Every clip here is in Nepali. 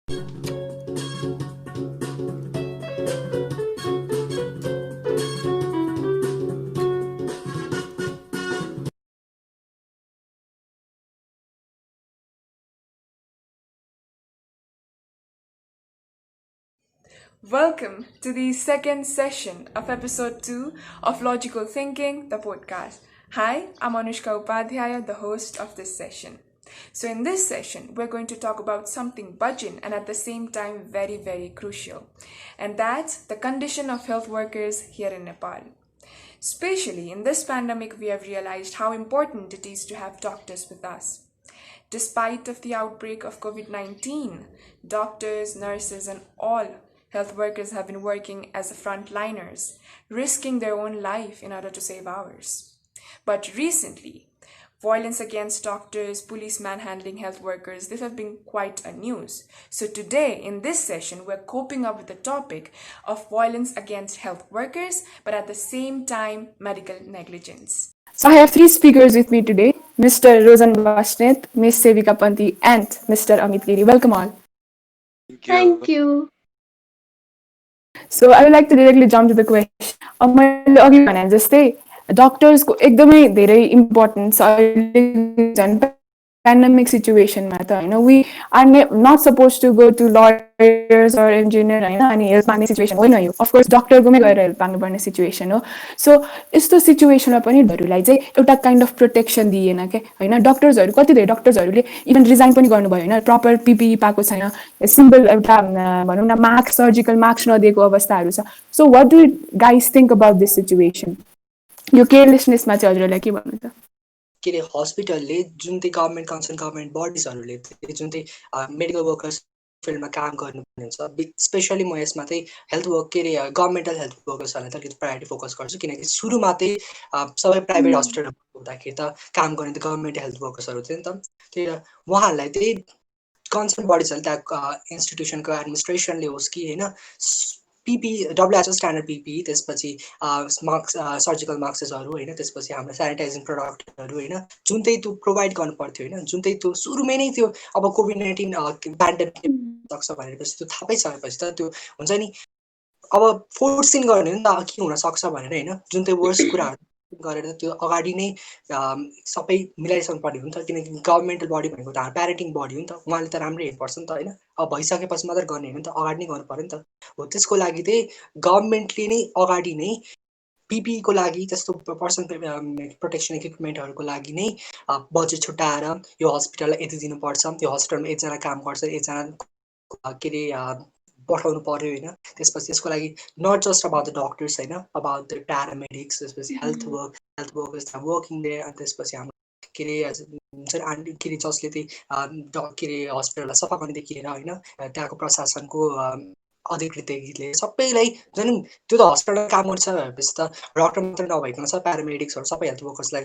Welcome to the second session of episode 2 of Logical Thinking, the podcast. Hi, I'm Anushka Upadhyaya, the host of this session. So, in this session, we're going to talk about something budging and at the same time very, very crucial, and that's the condition of health workers here in Nepal. Especially in this pandemic, we have realized how important it is to have doctors with us. Despite of the outbreak of COVID-19, doctors, nurses, and all health workers have been working as frontliners, risking their own life in order to save ours. But recently, violence against doctors, police manhandling health workers, this has been quite a news. So today, in this session, we're coping up with the topic of violence against health workers, but at the same time, medical negligence. So I have three speakers with me today, Mr. Rojan Vasnet, Ms. Sevika Panti, and Mr. Amit Giri. Welcome all. Thank you. So I would like to directly jump to the question. मैले अघि भने जस्तै डक्टर्सको एकदमै धेरै इम्पोर्टेन्स अहिले झन् पेन्डेमिक सिचुएसनमा त हैन we are not suppose to go to lawyers or engineer हैन अनि हेल्प माग्ने सिचुएसन होइन यो अफकोर्स डक्टरकोमै गएर हेल्प माग्नुपर्ने सिचुएसन हो सो यस्तो सिचुएसनमा पनि डक्टरहरूलाई चाहिँ एउटा काइन्ड अफ प्रोटेक्सन दिएन के हैन डक्टर्सहरू कति धेरै डक्टर्सहरूले इभन रिजाइन पनि गर्नुभयो हैन प्रपर पिपिई पाएको छैन सिम्पल एउटा भनौँ न मास्क सर्जिकल मास्क नदिएको अवस्थाहरू छ so what do guys think about this situation यो केयरलेसनेसमा चाहिँ हजुरहरूलाई के भन्नु त के अरे हस्पिटलले जुन चाहिँ गभर्मेन्ट कन्सर्न गभर्मेन्ट बडिजहरूले जुन चाहिँ मेडिकल वर्कर्स फिल्डमा काम गर्नुपर्ने हुन्छ स्पेसली म यसमा चाहिँ हेल्थ वर्क के अरे गभर्मेन्टल हेल्थ वर्कर्सहरूलाई त अलिकति प्रायोरिटी फोकस गर्छु किनकि सुरुमा चाहिँ सबै प्राइभेट हस्पिटलहरू हुँदाखेरि त काम गर्ने त गभर्मेन्ट हेल्थ वर्कर्सहरू थियो नि त त्यही भएर उहाँहरूलाई चाहिँ कन्सर्न बडिजहरूले त्यहाँ इन्स्टिट्युसनको एडमिनिस्ट्रेसनले होस् कि होइन पिपी डब्लुएचओ स्ट्यान्डर्ड पिपी त्यसपछि मास्क सर्जिकल मास्कहरू होइन त्यसपछि हाम्रो सेनिटाइजिङ प्रडक्टहरू होइन जुन चाहिँ त्यो प्रोभाइड गर्नु पर्थ्यो होइन जुन चाहिँ त्यो सुरुमै नै त्यो अब कोभिड-19 पेन्डेमिक सक्छ भनेपछि त्यो थाहै सकेपछि त त्यो हुन्छ नि अब फोर्सिङ गर्ने नि त के हुनसक्छ भनेर होइन जुन चाहिँ वर्स कुराहरू गरेर त्यो अगाडि नै सबै मिलाइसक्नु पर्ने हो नि त किनकि गभर्मेन्टल बडी भनेको त प्यारेन्टिङ बडी हो नि त उहाँले त राम्रै हेर्नुपर्छ नि त होइन अब भइसकेपछि मात्रै गर्ने होइन नि त अगाडि नै गर्नु पऱ्यो नि त हो त्यसको लागि चाहिँ गभर्मेन्टले नै अगाडि नै पिपीको लागि त्यस्तो पर्सनल प्रोटेक्सन इक्विपमेन्टहरूको लागि नै बजेट छुट्याएर यो हस्पिटललाई यति दिनुपर्छ यो हस्पिटलमा एकजना काम गर्छ एकजना के अरे पठाउनु पर्यो होइन त्यसपछि यसको लागि not just about the doctors होइन अबाउट द प्यारामेडिक्स त्यसपछि हेल्थ वर्कर्स वर्किङ डे अनि त्यसपछि हाम्रो के अरे हुन्छ के अरे जसले चाहिँ के अरे हस्पिटललाई सफा गर्नेदेखि लिएर होइन त्यहाँको प्रशासनको अधिकृतले सबैलाई झन् त्यो त हस्पिटलमा काम गर्छ भनेपछि त डक्टर मात्रै नभइकन सब प्यारामेडिक्सहरू सबै हेल्थ वर्कर्सलाई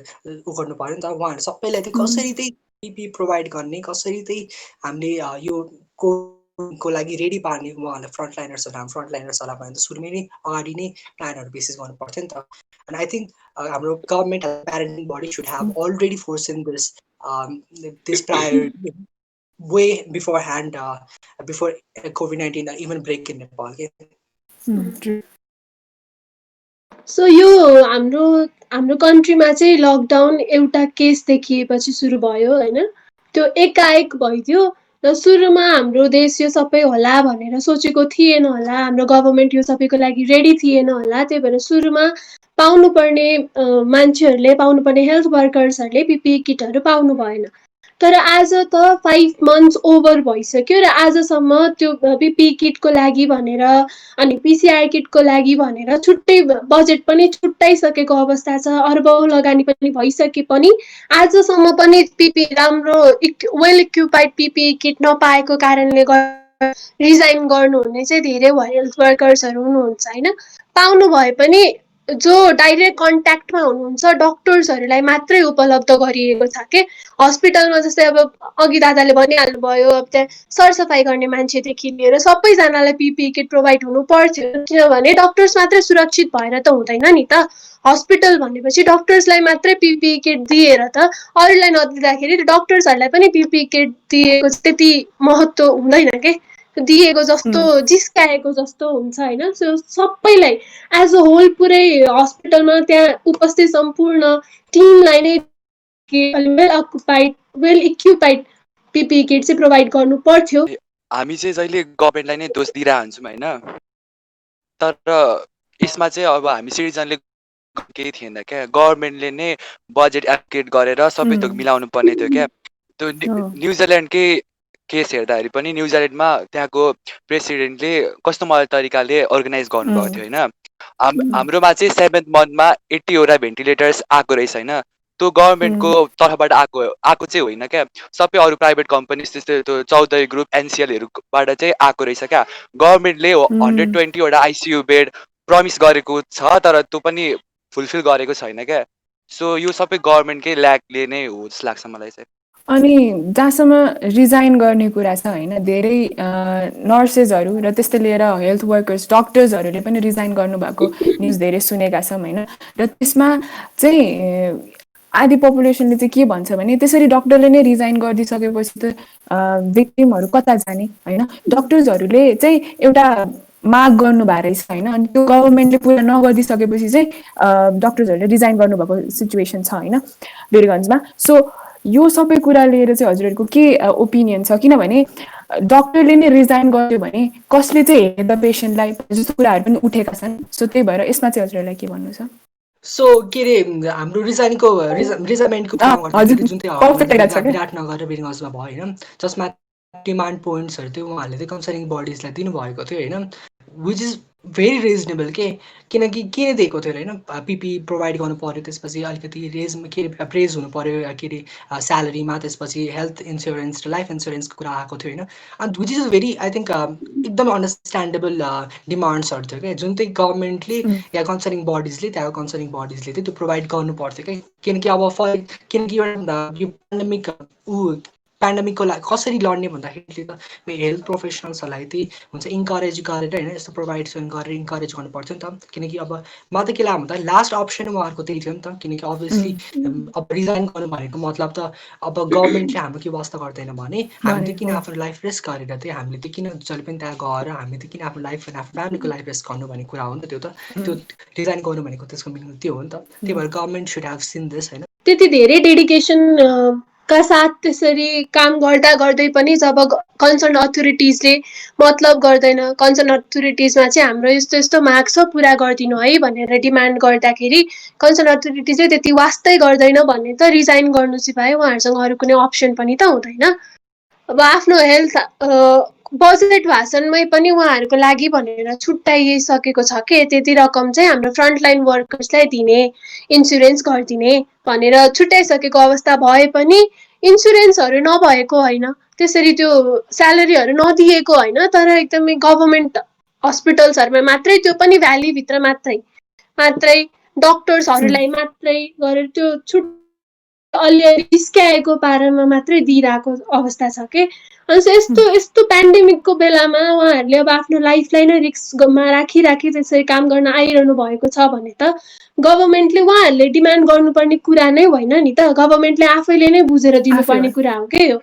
उ गर्नु पऱ्यो नि त उहाँहरू सबैलाई चाहिँ कसरी चाहिँ पिपी प्रोभाइड गर्ने कसरी चाहिँ हामीले यो को लागि रेडी पार्ने उहाँहरूलाई फ्रन्टलाइनर्सहरू हाम्रो फ्रन्टलाइनर्सहरूलाई भने त सुरुमै नै अगाडि नै प्लानहरू बेसिस गर्नु पर्थ्यो नि त एन्ड आई थिङ्क हाम्रो government parenting body should have already foreseen this priority way beforehand before COVID-19 even break in Nepal. So यो हाम्रो कन्ट्रीमा चाहिँ लकडाउन एउटा केस देखिएपछि सुरु भयो होइन त्यो एकाएक भइदियो र सुरुमा हाम्रो देश यो सबै होला भनेर सोचेको थिएन होला हाम्रो गभर्मेन्ट यो सबैको लागि रेडी थिएन होला त्यही भएर सुरुमा पाउनुपर्ने मान्छेहरूले पाउनुपर्ने हेल्थ वर्कर्सहरूले पिपिई किटहरू पाउनु भएन तर आज त 5 months ओभर भइसक्यो र आजसम्म त्यो पिपिई किटको लागि भनेर अनि पिसिआर किटको लागि भनेर छुट्टै बजेट पनि छुट्टाइसकेको अवस्था छ अर्बौं लगानी पनि भइसके पनि आजसम्म पनि पिपी राम्रो वेल इक्विपाइड पिपिई किट नपाएको कारणले गर्दा रिजाइन गर्नुहुने चाहिँ धेरै हेल्थ वर्कर्सहरू हुनुहुन्छ होइन पाउनु भए पनि जो डाइरेक्ट कन्ट्याक्टमा हुनुहुन्छ डक्टर्सहरूलाई मात्रै उपलब्ध गरिएको छ के हस्पिटलमा जस्तै अब अघि दादाले भनिहाल्नुभयो अब त्यहाँ सरसफाइ गर्ने मान्छेदेखि लिएर सबैजनालाई पिपिई किट प्रोभाइड हुनु पर्थ्यो किनभने डक्टर्स मात्रै सुरक्षित भएर त हुँदैन नि त हस्पिटल भनेपछि डक्टर्सलाई मात्रै पिपिई किट दिएर त अरूलाई नदिँदाखेरि डक्टर्सहरूलाई पनि पिपिई किट दिएको त्यति महत्त्व हुँदैन के दिएको जस्तो जिस्काएको जस्तो हुन्छ होइन। सो सबैलाई एज अ होल पुरै हस्पिटलमा त्यहाँ उपस्थित सम्पूर्ण टिमलाई नै वेल इक्युपाइड पिपी किट चाहिँ प्रोभाइड गर्नु पर्थ्यो। हामी चाहिँ जहिले गभर्मेन्टलाई नै दोष दिइरहेको हुन्छौँ होइन, तर यसमा चाहिँ अब हामी सिटिजनले केही थिएन क्या। गभर्मेन्टले नै बजेट एलोकेट गरेर सबै थोक मिलाउनु पर्ने थियो क्या। त्यो न्युजिल्यान्डकै केस हेर्दाखेरि पनि न्युजिल्यान्डमा त्यहाँको प्रेसिडेन्टले कस्तो तरिकाले अर्गनाइज गर्नुभएको थियो होइन। हाम्रोमा चाहिँ 7th मन्थमा 80वटा भेन्टिलेटर्स आएको रहेछ होइन। त्यो गभर्मेन्टको तर्फबाट आएको चाहिँ होइन क्या। सबै अरू प्राइभेट कम्पनीज त्यस्तै त्यो चौधरी ग्रुप एनसिएलहरूबाट चाहिँ आएको रहेछ क्या। गभर्मेन्टले 120वटा आइसियु बेड प्रमिस गरेको छ, तर त्यो पनि फुलफिल गरेको छैन क्या। सो यो सबै गभर्मेन्टकै ल्याकले नै हो जस्तो लाग्छ मलाई चाहिँ। अनि जहाँसम्म रिजाइन गर्ने कुरा छ होइन, धेरै नर्सेसहरू र त्यस्तै लिएर हेल्थ वर्कर्स डक्टर्सहरूले पनि रिजाइन गर्नुभएको न्युज धेरै सुनेका छौँ होइन। र त्यसमा चाहिँ आधी पपुलेसनले चाहिँ के भन्छ भने त्यसरी डक्टरले नै रिजाइन गरिदिइसकेपछि त भिक्टिमहरू कता जाने होइन। डक्टर्सहरूले चाहिँ एउटा माग गर्नुभएको रहेछ होइन। अनि त्यो गभर्मेन्टले पुरा नगरिदिइसकेपछि चाहिँ डक्टर्सहरूले रिजाइन गर्नुभएको सिचुएसन छ होइन वीरगन्जमा। सो यो सबै कुरा लिएर चाहिँ हजुरहरूको के ओपिनियन छ? किनभने डक्टरले नै रिजाइन गर्यो भने कसले चाहिँ हेर्दा पेसेन्टलाई, जस्तो कुराहरू पनि उठेका छन्। सो त्यही भएर यसमा चाहिँ हजुरहरूलाई के भन्नु छ? सो के अरे हाम्रो रिजाइनमेन्टको कुरा गर्दाखेरि जुन चाहिँ विराटनगर र वीरगन्जमा भयो होइन, जसमा डिमान्ड पोइन्ट्सहरू थियो उहाँहरूले चाहिँ कन्सर्निङ बडिजलाई दिनुभएको थियो होइन, विच इज भेरी रिजनेबल किनकि किन दिएको थियो होइन। पिपी प्रोभाइड गर्नु पऱ्यो, त्यसपछि अलिकति प्रेज हुनु पऱ्यो के अरे स्यालेरीमा, त्यसपछि हेल्थ इन्सुरेन्स र लाइफ इन्सुरेन्सको कुरा आएको थियो होइन। अनि which is very I think एकदम अन्डरस्ट्यान्डेबल डिमान्ड्सहरू थियो क्या, जुन चाहिँ गभर्मेन्टले या कन्सर्निङ बडिजले त्यहाँको कन्सर्निङ बडिजले चाहिँ त्यो प्रोभाइड गर्नु पर्थ्यो क्या। किनकि अब किनकि एउटा यो पेन्डेमिकको लागि कसरी लड्ने भन्दाखेरि त हेल्थ प्रोफेसनल्सहरूलाई चाहिँ हुन्छ इन्करेज गरेर होइन, यस्तो प्रोभाइड गरेर इन्करेज गर्नु पर्थ्यो नि त। किनकि अब म त के लाग्यो भन्दा लास्ट अप्सन उहाँहरूको त्यही थियो नि त। किनकि अभियसली अब रिजाइन गर्नु भनेको मतलब त अब गभर्मेन्टले हाम्रो के वास्ता गर्दैन भने हामीले चाहिँ किन आफ्नो लाइफ रिस्क गरेर चाहिँ हामीले चाहिँ किन जहिले पनि त्यहाँ गएर हामीले चाहिँ किन आफ्नो लाइफ आफ्नो फ्यामिलीको लाइफ रिस्क गर्नु भन्ने कुरा हो नि त। त्यो रिजाइन गर्नु भनेको त्यसको मिनिङ त्यो हो नि त। त्यही भएर government should have seen this होइन। त्यति धेरै डेडिकेसन का साथ त्यसरी काम गर्दा गर्दै पनि जब कन्सर्न अथोरिटिजले मतलब गर्दैन, कन्सर्न अथोरिटिजमा चाहिँ हाम्रो यस्तो यस्तो माग छ पुरा गरिदिनु है भनेर डिमान्ड गर्दाखेरि कन्सर्न अथोरिटिजले त्यति वास्तै गर्दैन भने त रिजाइन गर्नु चाहिँ भए उहाँहरूसँग अरू कुनै अप्सन पनि त हुँदैन। अब आफ्नो हेल्थ बजेट भाषणमै पनि उहाँहरूको लागि भनेर छुट्याइसकेको छ कि त्यति रकम चाहिँ हाम्रो फ्रन्टलाइन वर्कर्सलाई दिने, इन्सुरेन्स गरिदिने भनेर छुट्याइसकेको अवस्था भए पनि इन्सुरेन्सहरू नभएको होइन, त्यसरी त्यो स्यालेरीहरू नदिएको होइन, तर एकदमै गभर्मेन्ट हस्पिटल्सहरूमा मात्रै, त्यो पनि भ्यालीभित्र मात्रै डक्टर्सहरूलाई मात्रै गरेर त्यो अलिअलि रिस्क्याएको पारामा मात्रै दिइरहेको अवस्था छ कि। अनि यस्तो पेन्डेमिकको बेलामा उहाँहरूले अब आफ्नो लाइफलाई नै रिस्कमा राखी त्यसरी काम गर्न आइरहनु भएको छ भने त गभर्मेन्टले उहाँहरूले डिमान्ड गर्नुपर्ने कुरा नै होइन नि त, गभर्मेन्टले आफैले नै बुझेर दिनुपर्ने कुरा हो कि यो।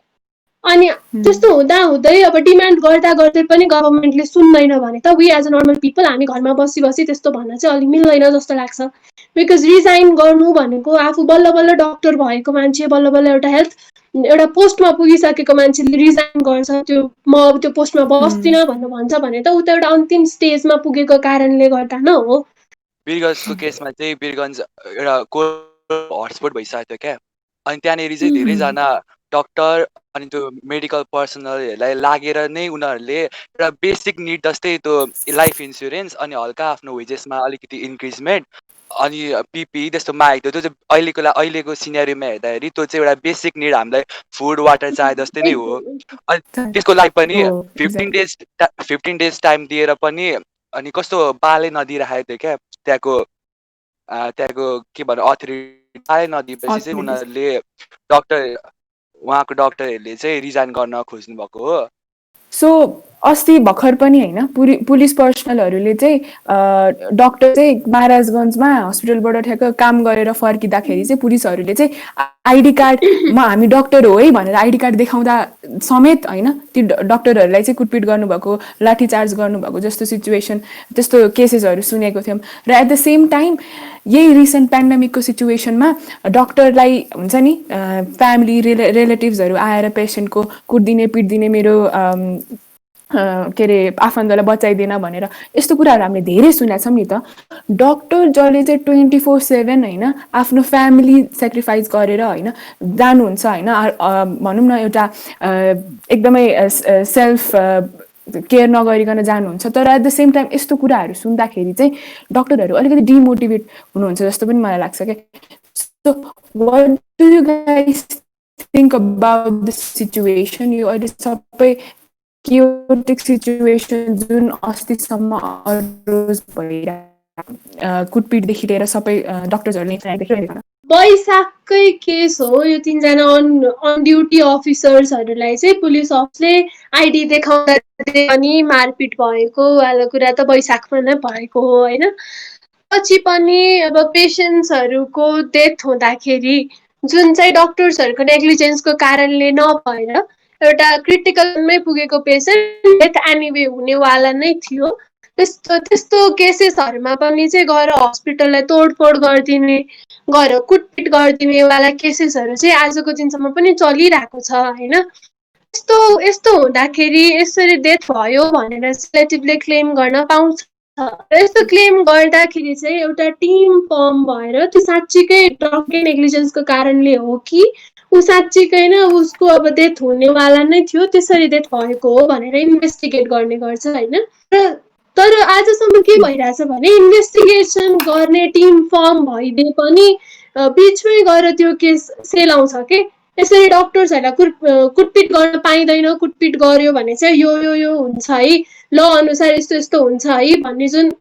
अनि त्यस्तो हुँदै अब डिमान्ड गर्दा गर्दै पनि गभर्मेन्टले सुन्दैन भने त we as a normal people हामी घरमा बसी त्यस्तो भन्न चाहिँ अलिक मिल्दैन जस्तो लाग्छ। बिकज रिजाइन गर्नु भनेको आफू बल्ल बल्ल डक्टर भएको मान्छे, बल्ल बल्ल एउटा पोस्टमा पुगिसकेको मान्छेले रिजाइन गर्छ, त्यो म अब त्यो पोस्टमा बस्दिनँ भनेर भन्छ भने त ऊ त एउटा अन्तिम स्टेजमा पुगेको कारणले गर्दा न हो। वीरगन्जको केसमा चाहिँ वीरगन्ज एउटा हटस्पट भइसकेको थियो क्या। अनि त्यहाँनिर चाहिँ धेरैजना डक्टर अनि त्यो मेडिकल पर्सनलहरूलाई लागेर नै उनीहरूले एउटा बेसिक निड जस्तै त्यो लाइफ इन्सुरेन्स अनि हल्का आफ्नो वेजेसमा अलिकति इन्क्रिजमेन्ट अनि पिपी त्यस्तो मागेको थियो। त्यो चाहिँ अहिलेको सिनेरियोमा हेर्दाखेरि त्यो चाहिँ एउटा बेसिक निड, हामीलाई फुड वाटर चाहे जस्तै नै हो। अनि त्यसको लागि पनि 15 डेज टाइम दिएर पनि अनि कस्तो बालै नदिइराखेको थियो क्या। त्यहाँको के भन्नु अथोरिटी बालै नदिएपछि चाहिँ उनीहरूले उहाँको डक्टरहरूले चाहिँ रिजाइन गर्न खोज्नु भएको हो। सो अस्ति भर्खर पनि होइन पुलिस पर्सनलहरूले चाहिँ डक्टर चाहिँ महाराजगञ्जमा हस्पिटलबाट ठ्याक्क काम गरेर फर्किँदाखेरि चाहिँ पुलिसहरूले चाहिँ आइडी कार्ड हामी डक्टर हो है भनेर आइडी कार्ड देखाउँदा समेत होइन ती डक्टरहरूलाई चाहिँ कुटपिट गर्नुभएको लाठीचार्ज गर्नुभएको जस्तो सिचुएसन त्यस्तो केसेसहरू सुनेको थियौँ र एट द सेम टाइम यही रिसेन्ट पेन्डेमिकको सिचुएसनमा डक्टरलाई हुन्छ नि फ्यामिली रिलेटिभ्सहरू आएर पेसेन्टको कुट्दिने पिट्दिने मेरो के अरे आफन्तलाई बचाइदिएन भनेर यस्तो कुराहरू हामीले धेरै सुनेका छौँ नि त डक्टर जसले चाहिँ 24/7 होइन आफ्नो फ्यामिली सेक्रिफाइस गरेर होइन जानुहुन्छ होइन भनौँ न एउटा एकदमै सेल्फ केयर नगरिकन जानुहुन्छ तर एट द सेम टाइम यस्तो कुराहरू सुन्दाखेरि चाहिँ डक्टरहरू अलिकति डिमोटिभेट हुनुहुन्छ जस्तो पनि मलाई लाग्छ क्या so what do you guys think about this situation यो अहिले सबै chaotic सिचुएसन जुन अस्तिसम्म अरोज भइरहेको कुटपिटदेखि लिएर सबै डक्टर्सहरूले वैशाखकै केस हो यो 3 जना अन ड्युटी अफिसर्सहरूलाई चाहिँ पुलिस अफिसले आइडी देखाउँदा पनि मारपिट भएको वाला कुरा त वैशाखमा नै भएको हो होइन पछि पनि अब पेसेन्ट्सहरूको डेथ हुँदाखेरि जुन चाहिँ डक्टर्सहरूको नेग्लिजेन्सको कारणले नभएर एउटा क्रिटिकलमै पुगेको पेसेन्ट डेथ एनिवे हुनेवाला नै थियो त्यस्तो केसेसहरूमा पनि चाहिँ गएर हस्पिटललाई तोडफोड गरिदिने गएर कुटपिट गरिदिनेवाला केसेसहरू चाहिँ आजको दिनसम्म पनि चलिरहेको छ होइन यस्तो हुँदाखेरि यसरी डेथ भयो भनेर रिलेटिभले क्लेम गर्न पाउँछ यस्तो क्लेम गर्दाखेरि चाहिँ एउटा टिम फर्म भएर त्यो साँच्चीकै ड्रग नेग्लिजेन्सको कारणले हो कि ऊ साँच्चीकै नै उसको अब डेथ हुनेवाला नै थियो त्यसरी डेथ भएको हो भनेर इन्भेस्टिगेट गर्ने गर्छ होइन तर आजसम्म के भइरहेछ भने इन्भेस्टिगेसन गर्ने टिम फर्म भइदिए पनि बिचमै गएर त्यो केस सेलाउँछ के यसरी डक्टर्सहरूलाई कुटपिट गर्न पाइँदैन कुटपिट गर्यो भने चाहिँ यो हुन्छ है ल अनुसार यस्तो हुन्छ है भन्ने जुन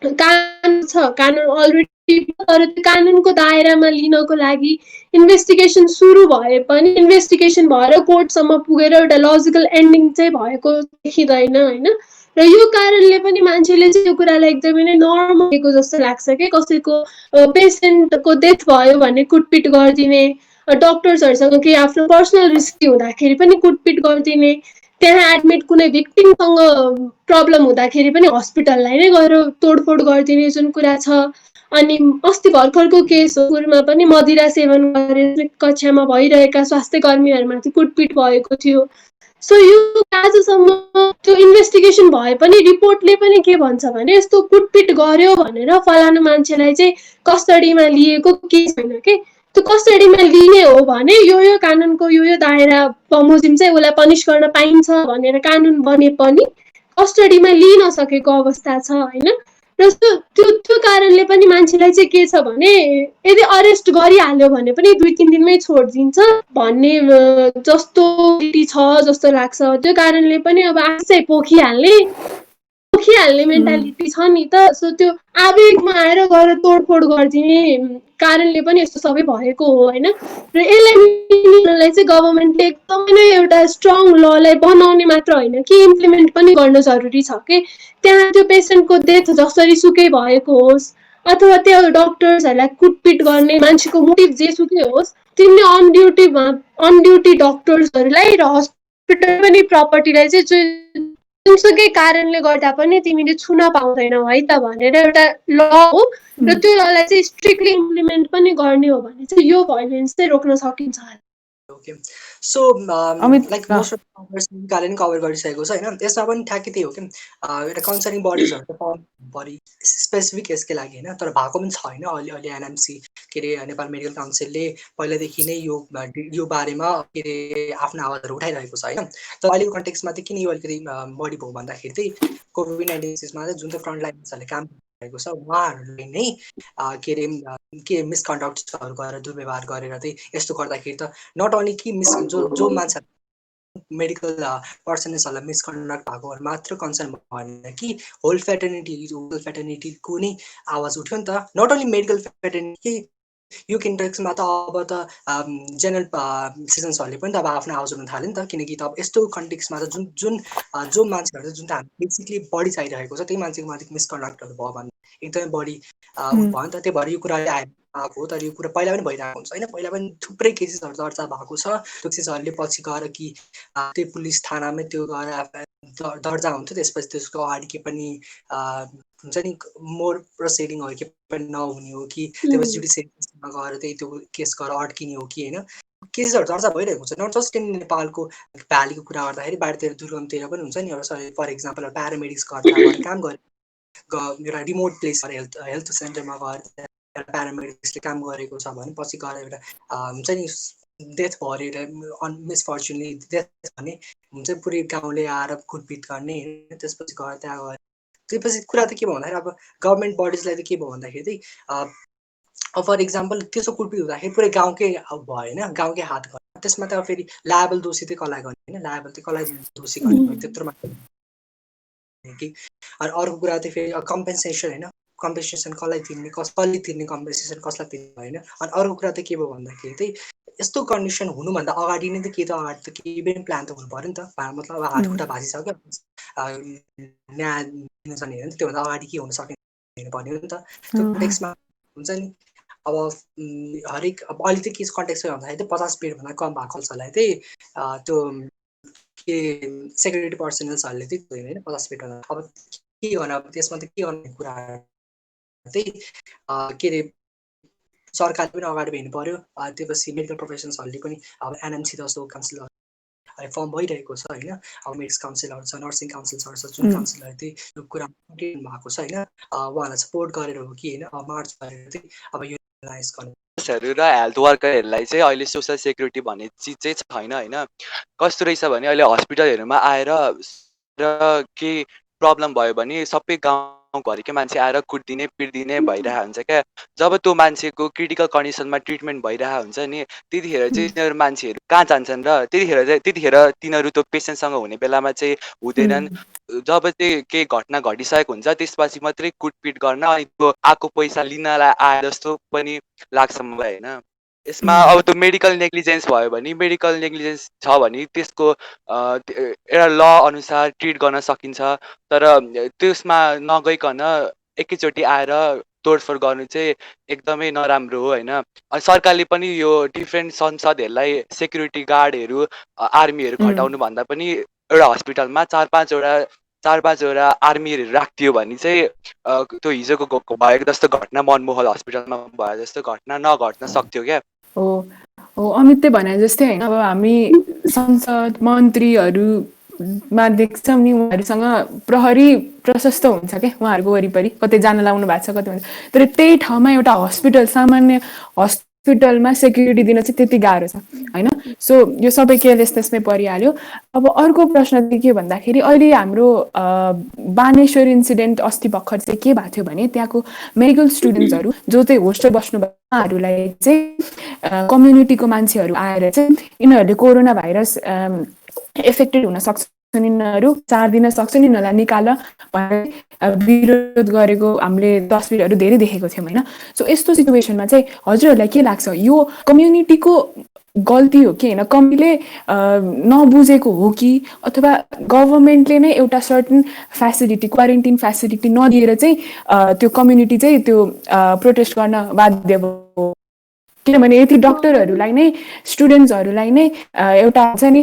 कानुन छ कानुन अलरेडी तर त्यो कानुनको दायरामा लिनको लागि इन्भेस्टिगेसन सुरु भए पनि इन्भेस्टिगेसन भएर कोर्टसम्म पुगेर एउटा लजिकल एन्डिङ चाहिँ भएको देखिँदैन होइन र यो कारणले पनि मान्छेले चाहिँ यो कुरालाई एकदमै नै नर्मल दिएको जस्तो लाग्छ कि कसैको पेसेन्टको डेथ भयो भने कुटपिट गरिदिने डक्टर्सहरूसँग केही आफ्नो पर्सनल रिस्क हुँदाखेरि पनि कुटपिट गरिदिने त्यहाँ एडमिट कुनै भिक्टिमसँग प्रब्लम हुँदाखेरि पनि हस्पिटललाई नै गएर तोडफोड गरिदिने जुन कुरा छ अनि अस्ति भर्खरको केस हो सुरुमा पनि मदिरा सेवन गरेर कक्षामा भइरहेका स्वास्थ्य कर्मीहरूमाथि कुटपिट भएको थियो सो यो आजसम्म त्यो इन्भेस्टिगेसन भए पनि रिपोर्टले पनि के भन्छ भने यस्तो कुटपिट गर्यो भनेर फलानु मान्छेलाई चाहिँ कस्टडीमा लिएको केही छैन के त्यो कस्टडीमा लिने हो भने यो कानुनको यो दायरा बमोजिम चाहिँ उसलाई पनिस गर्न पाइन्छ भनेर कानुन बने पनि कस्टडीमा लिन सकेको अवस्था छ होइन र त्यो कारणले पनि मान्छेलाई चाहिँ के छ भने यदि अरेस्ट गरिहाल्यो भने पनि 2-3 दिनमै छोडिदिन्छ भन्ने जस्तो छ जस्तो लाग्छ त्यो कारणले पनि अब आफै पोखिहाल्ने मेन्टालिटी छ नि त सो त्यो आवेगमा आएर गएर तोडफोड गरिदिने कारणले पनि यस्तो सबै भएको हो होइन र यसलाई चाहिँ गभर्मेन्टले एकदमै नै एउटा स्ट्रङ ललाई बनाउने मात्र होइन कि इम्प्लिमेन्ट पनि गर्न जरुरी छ कि त्यहाँ त्यो पेसेन्टको डेथ जसरी सुकै भएको होस् अथवा त्यो डक्टर्सहरूलाई कुटपिट गर्ने मान्छेको मोटिभ जेसुकै होस् तिनले अन ड्युटी डक्टर्सहरूलाई र हस्पिटल पनि प्रपर्टीलाई चाहिँ जुनसुकै कारणले गर्दा पनि तिमीले छुन पाउँदैनौ है त भनेर एउटा ल हो र त्यो ललाई चाहिँ स्ट्रिक्टली इम्प्लिमेन्ट पनि गर्ने हो भने चाहिँ यो भाइलेन्स चाहिँ रोक्न सकिन्छ okay so like most of निकाले नि कभर गरिसकेको छ होइन यसमा पनि ठ्याक्कै त्यही हो कि एउटा कन्सर्निङ बडिजहरू त बडी स्पेसिफिक यसकै लागि होइन तर भएको पनि छ होइन अहिले एनएमसी के अरे नेपाल मेडिकल काउन्सिलले पहिलादेखि नै यो बारेमा के अरे आफ्नो आवाजहरू उठाइरहेको छ होइन तर अहिलेको कन्टेक्समा चाहिँ किन यो अलिकति बढी भयो भन्दाखेरि चाहिँ कोभिड-19 मा जुन चाहिँ फ्रन्ट लाइन्सहरूले काम गरेको छ उहाँहरूले नै के अरे के मिसकन्डक्टहरू गरेर दुर्व्यवहार गरेर चाहिँ यस्तो गर्दाखेरि त नट ओन्ली कि जो मान्छे मेडिकल पर्सनल्सहरूलाई मिसकन्डक्ट भएकोहरू मात्र कन्सर्न भएन कि होल फ्याटर्निटीको नै आवाज उठ्यो नि त नट ओन्ली मेडिकल फ्याटर्निटी यो कन्टेक्स्टमा त अब त जेनरल सिटिजन्सहरूले पनि त अब आफ्नो आवाज उठाउन थाल्यो नि त, किनकि त अब यस्तो कन्टेक्स्टमा त जो मान्छेहरू जुन त हामी बेसिकली बढी चाहिरहेको छ त्यही मान्छेको माथि मिसकन्डक्टहरू भयो भने एकदमै बढी भयो नि त। त्यही भएर यो कुराले आएको हो, तर यो कुरा पहिला पनि भइरहेको हुन्छ होइन। पहिला पनि थुप्रै केसेसहरू दर्ता भएको छ, त्यो केसेसहरूले पछि गएर कि त्यही पुलिस थानामै त्यो गएर दर्ता हुन्थ्यो, त्यसपछि त्यसको अगाडि के पनि हुन्छ नि मोर प्रोसिडिङहरू के पनि नहुने हो कि त्यसपछि जुडिसियरीमा गएर त्यही त्यो केस गएर अड्किने हो कि होइन। केसेसहरू दर्ता भइरहेको हुन्छ, नट जस्ट इन नेपालको भ्यालीको कुरा गर्दाखेरि बाहिरतिर दुर्गमतिर पनि हुन्छ नि। एउटा फर एक्जाम्पल प्यारामेडिक्स गएर काम गरे एउटा रिमोट प्लेस हेल्थ सेन्टरमा गएर प्यारामेडिक्सले काम गरेको छ भने पछि गएर एउटा हुन्छ नि डेथ भयो अरे मिसफर्चुनली डेथ भने हुन्छ पुरै गाउँले आएर कुटपिट गर्ने होइन। त्यसपछि गएर त्यहाँ गएर त्यसपछि कुरा त के भयो भन्दाखेरि अब गभर्मेन्ट बडिजलाई त के भयो भन्दाखेरि चाहिँ अब फर एक्जाम्पल त्यसो कुटपिट हुँदाखेरि पुरै गाउँकै भयो होइन, गाउँकै हात गयो। त्यसमा त फेरि लायबल दोषी चाहिँ कसलाई गर्ने होइन, लायबल चाहिँ कसलाई दोषी गर्ने त्यत्रो मात्र कि। अनि अर्को कुरा चाहिँ फेरि कम्पेन्सेसन होइन, कम्पेन्सेसन कसलाई तिर्ने, कसले तिर्ने कम्पेन्सेसन कसलाई तिर्ने होइन। अनि अर्को कुरा चाहिँ के भयो भन्दाखेरि चाहिँ यस्तो कन्डिसन हुनुभन्दा अगाडि नै त अगाडि त केही पनि प्लान त हुनु पऱ्यो नि त। मतलब अब हातखुट्टा भाँचिसक्यो न्याय दिनु छ भने त्योभन्दा अगाडि के हुन सक्ने भन्यो नि त। त्यो कन्टेक्समा हुन्छ नि अब हरेक अब अहिले चाहिँ के कन्टेक्स्ट भन्दाखेरि चाहिँ 50 बेडभन्दा कम भएको कसैलाई चाहिँ त्यो के सेक्युरिटी पर्सनल्सहरूले चाहिँ होइन 50 बेडभन्दा अब के गर्नु, अब त्यसमा त के गर्ने कुरा चाहिँ के अरे सरकारले पनि अगाडि बढ्नु पर्यो। त्यसपछि मेडिकल प्रोफेसन्सहरूले पनि अब एनएमसी जस्तो काउन्सिलर फर्म भइरहेको छ होइन। अब मेडिक्स काउन्सिलहरू छ, नर्सिङ काउन्सिलहरू छ, जुन काउन्सिलरहरू चाहिँ यो कुरा भएको छ होइन, उहाँलाई सपोर्ट गरेर हो कि होइन मार्च गरेर चाहिँ अब यो एनालाइज गर्नु र हेल्थ वर्करहरूलाई चाहिँ अहिले सोसल सेक्युरिटी भन्ने चिज चाहिँ छैन होइन। कस्तो रहेछ भने अहिले हस्पिटलहरूमा आएर र के प्रब्लम भयो भने सबै गाउँघरिकै मान्छे आएर कुट्दिने पिट्दिने भइरहेको हुन्छ क्या। जब त्यो मान्छेको क्रिटिकल कन्डिसनमा ट्रिटमेन्ट भइरहेको हुन्छ नि त्यतिखेर चाहिँ तिनीहरू मान्छेहरू कहाँ जान्छन् र त्यतिखेर तिनीहरू त्यो पेसेन्टसँग हुने बेलामा चाहिँ हुँदैनन्। जब चाहिँ केही घटना घटिसकेको हुन्छ त्यसपछि मात्रै कुटपिट गर्न अनि त्यो आएको पैसा लिनलाई आए जस्तो पनि लाग्छ मलाई होइन। यसमा अब त्यो मेडिकल नेग्लिजेन्स भयो भने मेडिकल नेग्लिजेन्स छ भने त्यसको एउटा ल अनुसार ट्रिट गर्न सकिन्छ। तर त्यसमा नगइकन एकैचोटि आएर तोडफोड गर्नु चाहिँ एकदमै नराम्रो हो होइन। अनि सरकारले पनि यो डिफ्रेन्ट संसदहरूलाई सेक्युरिटी गार्डहरू आर्मीहरू खटाउनु भन्दा पनि एउटा हस्पिटलमा 4-5वटा आर्मीहरू राखिदियो भने चाहिँ त्यो हिजोको भएको जस्तो घटना मनमोहन हस्पिटलमा भयो जस्तो घटना नघट्न सक्थ्यो क्या। हो अमितले भने जस्तै होइन, अब हामी संसद मन्त्रीहरूमा देख्छौँ नि उहाँहरूसँग प्रहरी प्रशस्त हुन्छ क्या, उहाँहरूको वरिपरि कतै जान लाउनु भएको छ कतै हुन्छ। तर त्यही ठाउँमा एउटा हस्पिटल सामान्य हस्पिटलमा सेक्युरिटी दिन चाहिँ त्यति गाह्रो छ होइन। सो यो सबै केयरलेसनेसमै परिहाल्यो। अब अर्को प्रश्न चाहिँ के भन्दाखेरि अहिले हाम्रो बानेश्वर इन्सिडेन्ट अस्ति भर्खर चाहिँ के भएको थियो भने त्यहाँको मेडिकल स्टुडेन्ट्सहरू जो चाहिँ होस्टेल बस्नुभयो उहाँहरूलाई चाहिँ कम्युनिटीको मान्छेहरू आएर चाहिँ यिनीहरूले कोरोना भाइरस एफेक्टेड हुन सक्छन्, यिनीहरू चार्दिन सक्छन्, यिनीहरूलाई निकाल भनेर विरोध गरेको हामीले तस्बिरहरू धेरै देखेको थियौँ होइन। सो यस्तो सिचुएसनमा चाहिँ हजुरहरूलाई के लाग्छ, यो कम्युनिटीको गल्ती हो कि होइन, कमीले नबुझेको हो कि अथवा गभर्मेन्टले नै एउटा सर्टन फेसिलिटी क्वारेन्टिन फेसिलिटी नदिएर चाहिँ त्यो कम्युनिटी चाहिँ त्यो प्रोटेस्ट गर्न बाध्य भयो? किनभने यति डक्टरहरूलाई नै स्टुडेन्ट्सहरूलाई नै एउटा हुन्छ नि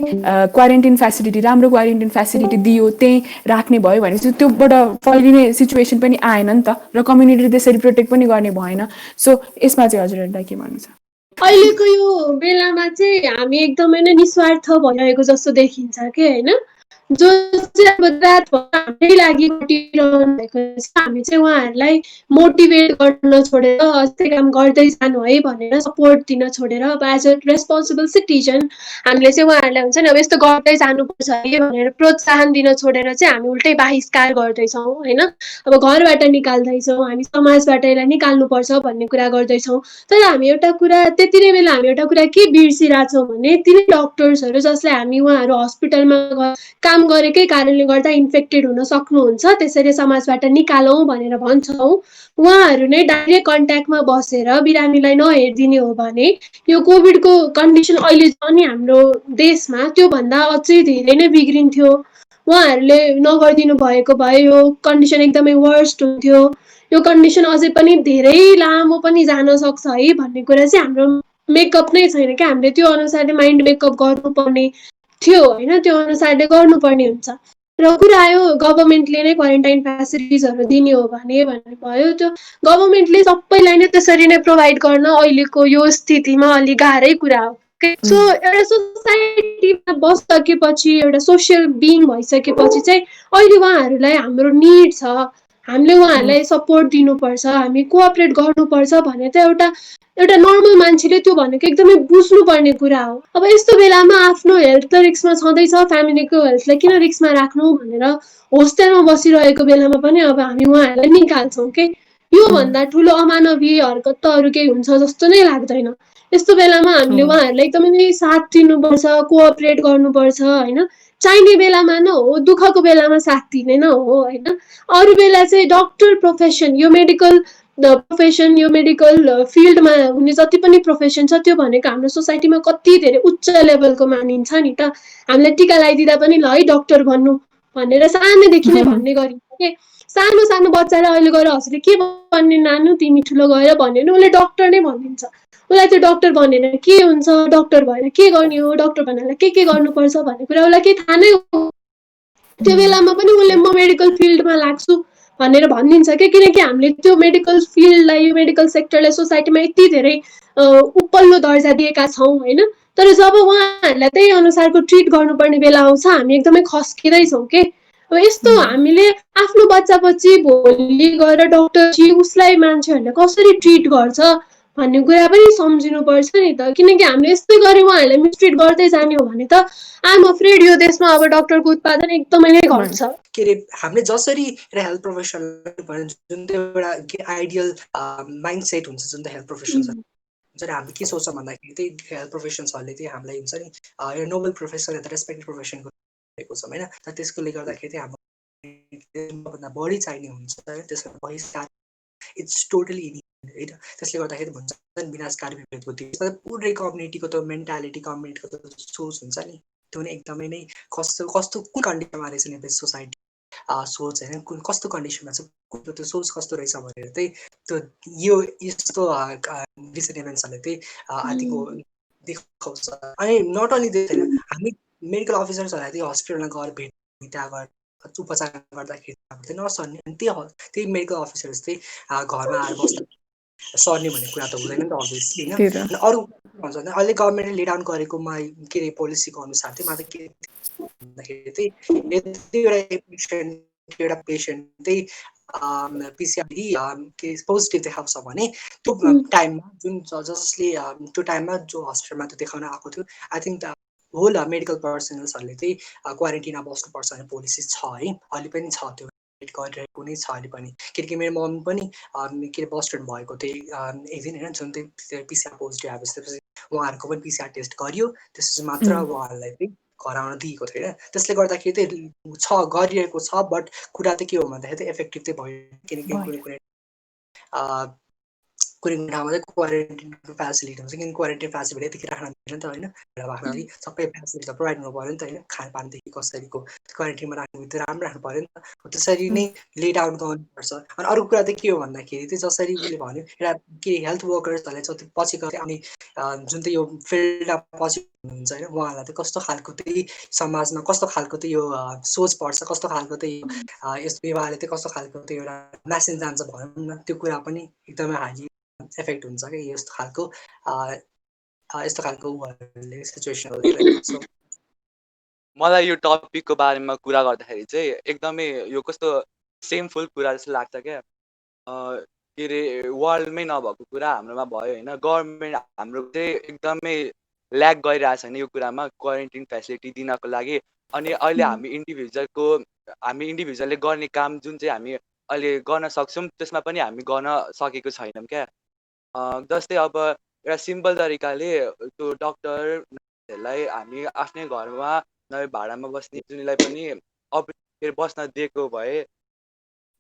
क्वारेन्टिन फेसिलिटी राम्रो क्वारेन्टिन फेसिलिटी दियो त्यही राख्ने भयो भने चाहिँ त्योबाट फैलिने सिचुएसन पनि आएन नि त र कम्युनिटी त्यसरी प्रोटेक्ट पनि गर्ने भएन। सो यसमा चाहिँ हजुरहरूलाई के भन्नु छ? अहिलेको यो बेलामा चाहिँ हामी एकदमै नै निस्वार्थ भइरहेको जस्तो देखिन्छ कि होइन। जो चाहिँ अब रातभर हाम्रै लागि खटिरहनु भएको छ, हामी चाहिँ उहाँहरूलाई मोटिभेट गर्न छोडेर यस्तै काम गर्दै जानु है भनेर सपोर्ट दिन छोडेर अब एज अ रेस्पोन्सिबल सिटिजन हामीले चाहिँ उहाँहरूलाई हुन्छ नि अब यस्तो गर्दै जानुपर्छ है भनेर प्रोत्साहन दिन छोडेर चाहिँ हामी उल्टै बहिष्कार गर्दैछौँ होइन। अब घरबाट निकाल्दैछौँ, हामी समाजबाट यसलाई निकाल्नुपर्छ भन्ने कुरा गर्दैछौँ। तर हामी एउटा कुरा त्यति नै बेला हामी एउटा कुरा के बिर्सिरहेछौँ भने तिनै डक्टर्सहरू जसलाई हामी उहाँहरू हस्पिटलमा काम काम गरेकै कारणले गर्दा इन्फेक्टेड हुन सक्नुहुन्छ, त्यसैले समाजबाट निकालौँ भनेर भन्छौँ, उहाँहरू नै डाइरेक्ट कन्ट्याक्टमा बसेर बिरामीलाई नहेरिदिने हो भने यो कोभिडको कन्डिसन अहिले पनि हाम्रो देशमा त्योभन्दा अझै धेरै नै बिग्रिन्थ्यो। उहाँहरूले नगरिदिनु भएको भए यो कन्डिसन एकदमै वर्स्ट हुन्थ्यो। यो कन्डिसन अझै पनि धेरै लामो पनि जान सक्छ है भन्ने कुरा चाहिँ हाम्रो मेकअप नै छैन क्या। हामीले त्यो अनुसारले माइन्ड मेकअप गर्नुपर्ने थियो होइन, त्यो अनुसारले गर्नुपर्ने हुन्छ। र कुरा आयो गभर्मेन्टले नै क्वारेन्टाइन फेसिलिटिजहरू दिने हो भने भन्ने भयो। त्यो गभर्मेन्टले सबैलाई नै त्यसरी नै प्रोभाइड गर्न अहिलेको यो स्थितिमा अलिक गाह्रै कुरा हो। सो एउटा सोसाइटीमा बसिसकेपछि एउटा सोसियल बिइङ भइसकेपछि चाहिँ अहिले उहाँहरूलाई हाम्रो निड छ, हामीले उहाँहरूलाई सपोर्ट दिनुपर्छ, हामी कोअपरेट गर्नुपर्छ भने त एउटा एउटा नर्मल मान्छेले त्यो भनेको एकदमै बुझ्नुपर्ने कुरा हो। अब यस्तो बेलामा आफ्नो हेल्थ त रिस्कमा छँदैछ, फ्यामिलीको हेल्थलाई किन रिस्कमा राख्नु भनेर होस्टेलमा बसिरहेको बेलामा पनि अब हामी उहाँहरूलाई निकाल्छौँ के। योभन्दा ठुलो अमानवीय हरकत त अरू केही हुन्छ जस्तो नै लाग्दैन। यस्तो बेलामा हामीले उहाँहरूलाई एकदमै साथ दिनुपर्छ, कोअपरेट गर्नुपर्छ होइन। चाहिने बेलामा न हो, दुःखको बेलामा साथ दिने न हो होइन। अरू बेला चाहिँ डक्टर प्रोफेसन, यो मेडिकल प्रोफेसन, यो मेडिकल फिल्डमा हुने जति पनि प्रोफेसन छ त्यो भनेको हाम्रो सोसाइटीमा कति धेरै उच्च लेभलको मानिन्छ नि त। हामीलाई टिका लगाइदिँदा पनि ल है डक्टर भन्नु भनेर सानैदेखि नै भन्ने गरिन्छ के। सानो सानो बच्चालाई अहिले गएर हजुरले के भन्ने नानु तिमी ठुलो गएर भन्यो भने उसले डक्टर नै भनिदिन्छ। उसलाई त्यो डक्टर भनेर के हुन्छ, डक्टर भएर के गर्ने हो, डक्टर भनेर के गर्नुपर्छ भन्ने कुरा उसलाई केही थाहा नै हो। त्यो बेलामा पनि उसले म मेडिकल फिल्डमा लाग्छु भनेर भनिदिन्छ क्या। किनकि हामीले त्यो मेडिकल फिल्डलाई, यो मेडिकल सेक्टरलाई सोसाइटीमा यति धेरै उपल्लो दर्जा दिएका छौँ होइन। तर जब उहाँहरूलाई त्यही अनुसारको ट्रिट गर्नुपर्ने बेला आउँछ हामी एकदमै खस्किँदैछौँ के। अब यस्तो हामीले आफ्नो बच्चापछि भोलि गएर डक्टर उसलाई मान्छेहरूले कसरी ट्रिट गर्छ भन्ने कुरा पनि सम्झिनुपर्छ नि त। किनकि हामीले यस्तै गरी उहाँहरूलाई मिसट्रिट गर्दै जाने हो भने त आइएम अफ्रेड यो देशमा अब डक्टरको उत्पादन एकदमै नै घट्छ। के अरे हामीले जसरी एउटा हेल्थ प्रोफेसनल जुन त्यो एउटा के आइडियल माइन्ड सेट हुन्छ जुन त हेल्थ प्रोफेसनल हुन्छ नि, हामीले के सोच्छौँ भन्दाखेरि त्यही हेल्थ प्रोफेसन्सहरूले चाहिँ हामीलाई हुन्छ नि एउटा नोबल प्रोफेसन या रेस्पेक्टेड प्रोफेसनको भएको छौँ होइन। तर त्यसले गर्दाखेरि चाहिँ हाम्रो बढी चाहिने हुन्छ त्यसको बहिष्कार इट्स टोटली होइन। त्यसले गर्दाखेरि भन्छ विनाशकारी विपरीत बुद्धि। पुरै कम्युनिटीको त मेन्टालिटी, कम्युनिटीको त सोच हुन्छ नि त्यो नै एकदमै नै कस्तो कस्तो कुन कन्डिसनमा रहेछ नेपाली सोसाइटी सोच होइन, कुन कस्तो कन्डिसनमा छ, त्यो सोच कस्तो रहेछ भनेर चाहिँ त्यो यो यस्तो रिसेन्ट इभेन्ट्सहरूले चाहिँ आई थिङ्क देखाउँछ। अनि नट ओन्ली त्यो होइन, हामी मेडिकल अफिसर्सहरूलाई चाहिँ हस्पिटलमा गएर भेट्ने, त्यहाँ गएर उपचार गर्दाखेरि हाम्रो चाहिँ नसर्ने, अनि त्यही मेडिकल अफिसर्स चाहिँ घरमा आएर बस्दा सर्ने भन्ने कुरा त हुँदैन नि त अभियसली होइन। अनि अरू भन्छ भने अहिले गभर्मेन्टले लेड डाउन गरेको के अरे पोलिसीको अनुसार चाहिँ मलाई के भन्दाखेरि चाहिँ यदि एउटा पेसेन्ट चाहिँ पिसिआर के पोजिटिभ देखाउँछ भने त्यो टाइममा जुन जसले त्यो टाइममा जो हस्पिटलमा त्यो देखाउन आएको थियो आई थिङ्क होल मेडिकल पर्सनल्सहरूले चाहिँ क्वारेन्टिनमा बस्नुपर्छ भन्ने पोलिसी छ है, अहिले पनि छ, त्यो गरिरहेको नै छ अहिले पनि। किनकि मेरो मम्मी पनि के अरे बस्टन भएको त्यही एक दिन होइन, जुन चाहिँ पिसिआर पोजिटिभ आएपछि त्यसपछि उहाँहरूको पनि पिसिआर टेस्ट गरियो, त्यसपछि मात्र उहाँहरूलाई चाहिँ घर आउन दिएको थियो होइन। त्यसले गर्दाखेरि चाहिँ छ, गरिरहेको छ, बट कुरा चाहिँ के हो भन्दाखेरि चाहिँ इफेक्टिभ चाहिँ भयो। किनकि कुनै ठाउँमा चाहिँ क्वारेन्टिनको फेसिलिटी हुन्छ, किनकि क्वारेन्टिन फेसिलिटी यतिकै राख्न मिल्दैन नि त होइन। राख्नलाई सबै फेसिलिटी त प्रोभाइड गर्नु पऱ्यो नि त होइन। खानपानदेखि कसरीको क्वारेन्टिनमा राख्नु त्यो राम्रो राख्नु पऱ्यो नि त, त्यसरी नै ले डाउन गर्नुपर्छ। अनि अरू कुरा चाहिँ के हो भन्दाखेरि चाहिँ जसरी उसले भन्यो एउटा के हेल्थ वर्कर्सहरूलाई जति पछि गएर आउने जुन चाहिँ यो फिल्डमा पछि हुनुहुन्छ होइन, उहाँहरूलाई चाहिँ कस्तो खालको चाहिँ समाजमा कस्तो खालको चाहिँ यो सोच पर्छ, कस्तो खालको चाहिँ यस व्यवहारले चाहिँ कस्तो खालको चाहिँ एउटा म्यासेज जान्छ भनौँ न, त्यो कुरा पनि एकदमै हाइली इफेक्ट हुन्छ कि यस्तो खालको उहाँहरूले सिचुएसन। मलाई यो टपिकको बारेमा कुरा गर्दाखेरि चाहिँ एकदमै यो कस्तो सेमफुल कुरा जस्तो लाग्छ क्या। के अरे वर्ल्डमै नभएको कुरा हाम्रोमा भयो होइन। गभर्मेन्ट हाम्रो चाहिँ एकदमै ल्याग गरिरहेछ नि यो कुरामा क्वारेन्टिन फेसिलिटी दिनको लागि। अनि अहिले हामी इन्डिभिजुअलले गर्ने काम जुन चाहिँ हामी अहिले गर्न सक्छौँ त्यसमा पनि हामी गर्न सकेको छैनौँ क्या। जस्तै अब एउटा सिम्पल तरिकाले त्यो डक्टरहरूलाई हामी आफ्नै घरमा नभए भाडामा बस्ने जुनीलाई पनि बस्न दिएको भए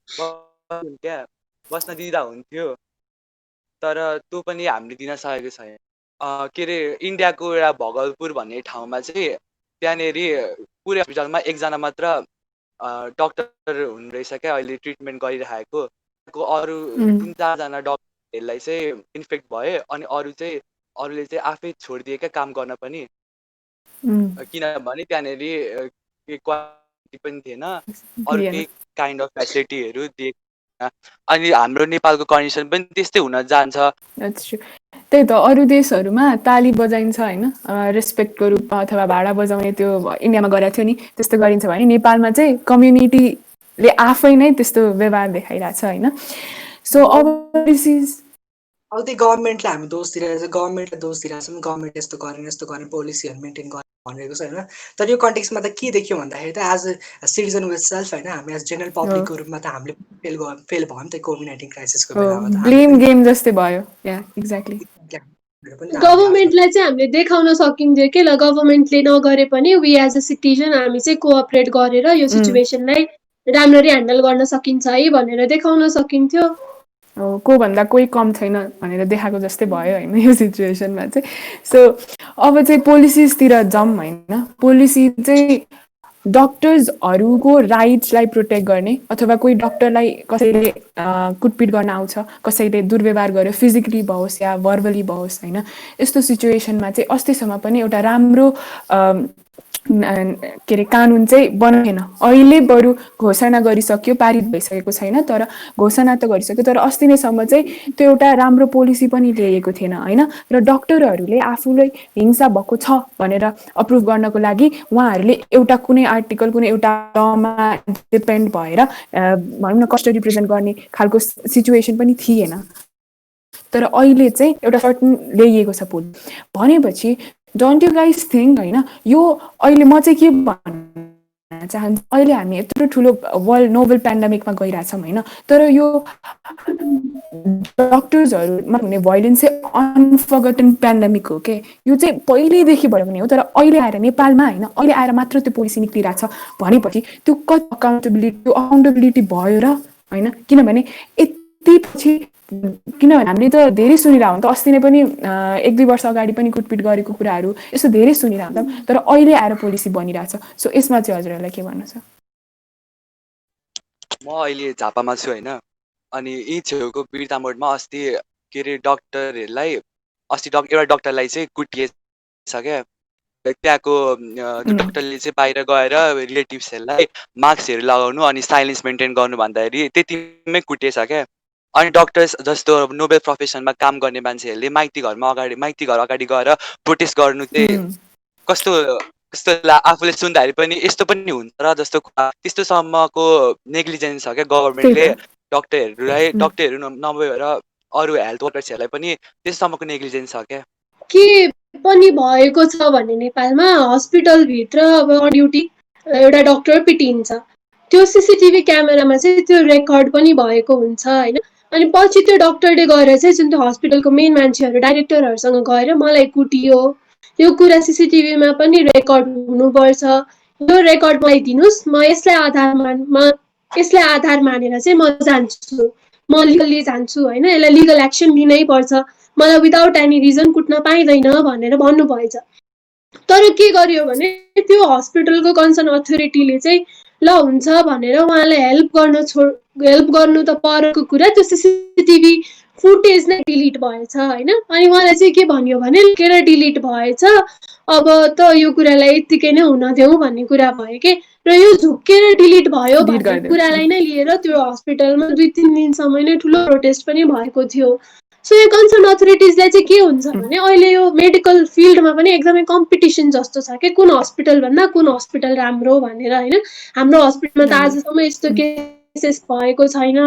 क्या बस्न दिँदा हुन्थ्यो, तर त्यो पनि हामीले दिन सकेको छैन। के अरे इन्डियाको एउटा भगलपुर भन्ने ठाउँमा चाहिँ त्यहाँनेरि पुरै हस्पिटलमा एकजना मात्र डक्टर हुनु रहेछ क्या अहिले ट्रिटमेन्ट गरिरहेको। अरू 3-4जना डक्टरहरूलाई चाहिँ इन्फेक्ट भए अनि अरूले चाहिँ आफै छोडिदिए क्या काम गर्न पनि, किनभने त्यहाँनेरि क्वालिटी पनि थिएन, अरू केही काइन्ड अफ फेसिलिटीहरू दिएको थिएन। अनि हाम्रो नेपालको कन्डिसन पनि त्यस्तै हुन जान्छ। त्यही त अरू देशहरूमा ताली बजाइन्छ होइन, रेस्पेक्टको रूपमा अथवा भाडा बजाउने त्यो इन्डियामा गरेको थियो नि त्यस्तो गरिन्छ भने नेपालमा चाहिँ कम्युनिटीले आफै नै त्यस्तो व्यवहार देखाइरहेछ होइन। सो अब त्यही गभर्मेन्टलाई हामी दोष दिइरहेको छ, गभर्मेन्टलाई दोष दिइरहेको छौँ, गभर्मेन्ट यस्तो गरेन पोलिसीहरू मेन्टेन गरेन भनेको छ होइन। तर यो कन्टेक्समा त के देख्यो भन्दाखेरि त as a citizen with self होइन, हामी एज जेनरल पब्लिकको रूपमा त हामीले फेल भयो नि त कोभिड-19 क्राइसिसको बेलामा त। ब्लेम गेम जस्तै भयो। या एक्ज्याक्टली। गभर्मेन्टलाई चाहिँ हामीले देखाउन सकिन्थ्यो कि ल गभर्मेन्टले नगरे पनि वी एज अ सिटिजन हामी चाहिँ कोअपरेट गरेर यो सिचुएसनलाई राम्ररी ह्यान्डल गर्न सकिन्छ है भनेर देखाउन सकिन्थ्यो। को भन्दा कोही कम छैन भनेर देखाएको जस्तै भयो होइन यो सिचुएसनमा चाहिँ। सो अब चाहिँ पोलिसिसतिर जाउँ होइन। पोलिसी चाहिँ डक्टर्सहरूको राइट्सलाई प्रोटेक्ट गर्ने अथवा कोही डक्टरलाई कसैले कुटपिट गर्न आउँछ, कसैले दुर्व्यवहार गर्यो, फिजिकली होस् या भर्बली होस् होइन, यस्तो सिचुएसनमा चाहिँ अस्तिसम्म पनि एउटा राम्रो के अरे कानुन चाहिँ बनेन। अहिले बरु घोषणा गरिसक्यो, पारित भइसकेको छैन तर घोषणा त गरिसक्यो, तर अस्ति नैसम्म चाहिँ त्यो एउटा राम्रो पोलिसी पनि ल्याएको थिएन होइन। र डक्टरहरूले आफूलाई हिंसा भएको छ भनेर अप्रुभ गर्नको लागि उहाँहरूले एउटा कुनै आर्टिकल कुनै एउटा लमा डिपेन्ड भएर भनौँ न कस्टडी प्रेजेन्ट गर्ने खालको सिचुएसन पनि थिएन। तर अहिले चाहिँ एउटा सर्टन ल्याइएको छ पोलिसी भनेपछि डोन्ट यु गाइज थिङ्क होइन, यो अहिले म चाहिँ के भन्न चाहन्छु, अहिले हामी यत्रो ठुलो वर्ल्ड नोभल पेन्डेमिकमा गइरहेछौँ होइन, तर यो डक्टर्सहरूमा हुने भाइलेन्स चाहिँ अनफर्गटन पेन्डेमिक हो के। यो चाहिँ पहिल्यैदेखि भयो भने हो, तर अहिले आएर नेपालमा होइन, अहिले आएर मात्र त्यो पोलिसी निक्लिरहेछ भनेपछि त्यो कति अकाउन्टेबिलिटी भयो र होइन। किनभने यति पछि किनभने हामीले त धेरै सुनिरहेको हुन्थ्यो, अस्ति नै पनि 1-2 वर्ष अगाडि पनि कुटपिट गरेको कुराहरू यस्तो धेरै सुनिरहेको हुन्थ्यौँ, तर अहिले आएर पोलिसी बनिरहेछ। सो यसमा चाहिँ हजुरहरूलाई के भन्नु छ? म अहिले झापामा छु होइन, अनि यहीँ छेउको बिर्ता मोडमा अस्ति के अरे एउटा डक्टरलाई चाहिँ कुटिएछ क्या। त्यहाँको त्यो डक्टरले चाहिँ बाहिर गएर रिलेटिभ्सहरूलाई मास्कहरू लगाउनु अनि साइलेन्स मेन्टेन गर्नु भन्दाखेरि त्यतिमै कुटिएछ क्या। अनि डक्टर्स जस्तो नोबेल प्रोफेसनमा काम गर्ने मान्छेहरूले माइती घर अगाडि गएर प्रोटेस्ट गर्नु चाहिँ कस्तो आफूले सुन्दाखेरि पनि यस्तो पनि हुन्छ र जस्तो त्यस्तोसम्मको नेग्लिजेन्स छ क्या गभर्मेन्टले डक्टरहरू नभएर अरू हेल्थ वर्कर्सहरूलाई पनि त्यस्तोसम्मको नेग्लिजेन्स छ क्या। के पनि भएको छ भने नेपालमा हस्पिटलभित्र अब ड्युटी एउटा डक्टर पिटिन्छ, त्यो सिसिटिभी क्यामेरामा चाहिँ त्यो रेकर्ड पनि भएको हुन्छ होइन। अनि पछि त्यो डक्टरले गएर चाहिँ जुन त्यो हस्पिटलको मेन मान्छेहरू डाइरेक्टरहरूसँग गएर मलाई कुटियो, यो कुरा सिसिटिभीमा पनि रेकर्ड हुनुपर्छ, यो रेकर्ड मलाई दिनुहोस्, म यसलाई आधार मानेर चाहिँ म जान्छु, म लिगल्ली जान्छु होइन, यसलाई लिगल एक्सन लिनै पर्छ, मलाई विदाउट एनी रिजन कुट्न पाइँदैन भनेर भन्नुभएछ। तर के गर्यो भने त्यो हस्पिटलको कन्सर्न अथोरिटीले चाहिँ ल हुन्छ भनेर उहाँलाई हेल्प गर्नु त परको कुरा, त्यो सिसिटिभी फुटेज नै डिलिट भएछ होइन। अनि उहाँलाई चाहिँ के भन्यो भने के डिलिट भएछ, अब त यो कुरालाई यत्तिकै नै हुन देऊ भन्ने कुरा भयो कि। र यो झुक्केर डिलिट भयो भन्ने कुरालाई नै लिएर त्यो हस्पिटलमा 2-3 दिनसम्म नै ठुलो प्रोटेस्ट पनि भएको थियो। सो यो कन्सर्न अथोरिटिजलाई चाहिँ के हुन्छ भने अहिले यो मेडिकल फिल्डमा पनि एकदमै कम्पिटिसन जस्तो छ कि कुन हस्पिटल भन्दा कुन हस्पिटल राम्रो भनेर होइन। हाम्रो हस्पिटलमा त आजसम्म यस्तो केसेस भएको छैन,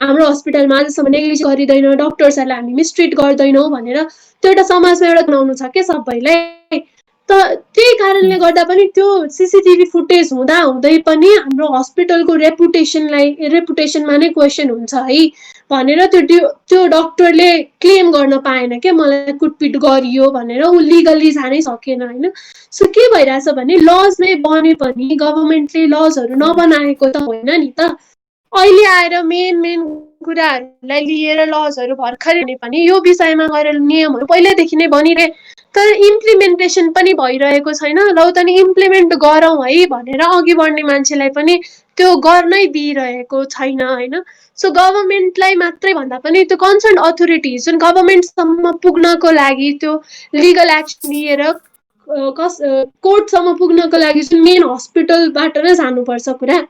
हाम्रो हस्पिटलमा आजसम्म नेग्लिज गरिँदैन, डक्टर्सहरूलाई हामी मिसट्रिट गर्दैनौँ भनेर त्यो एउटा समाजमा एउटा बनाउनु छ क्या सबैलाई। त त्यही कारणले गर्दा पनि त्यो सीसीटीभी फुटेज हुँदा हुँदै पनि हाम्रो हस्पिटलको रेपुटेसनमा नै क्वेसन हुन्छ है भनेर त्यो डक्टरले क्लेम गर्न पाएन क्या मलाई कुटपिट गरियो भनेर ऊ लिगली जानै सकेन होइन सो के भइरहेछ भने लज नै बने पनि गभर्मेन्टले लजहरू नबनाएको त होइन नि त अहिले आएर मेन कुराहरूलाई लिएर लजहरू भर्खरै हुने पनि यो विषयमा गएर नियमहरू पहिल्यैदेखि नै बनिरहे तर इम्प्लिमेन्टेसन पनि भइरहेको छैन ल त नि इम्प्लिमेन्ट गरौँ है भनेर अघि बढ्ने मान्छेलाई पनि त्यो गर्नै दिइरहेको छैन होइन सो गभर्मेन्टलाई मात्रै भन्दा पनि त्यो कन्सर्न अथोरिटिज जुन गभर्मेन्टसम्म पुग्नको लागि त्यो लिगल एक्सन लिएर कोर्टसम्म पुग्नको लागि जुन मेन हस्पिटलबाट नै जानुपर्छ पुरा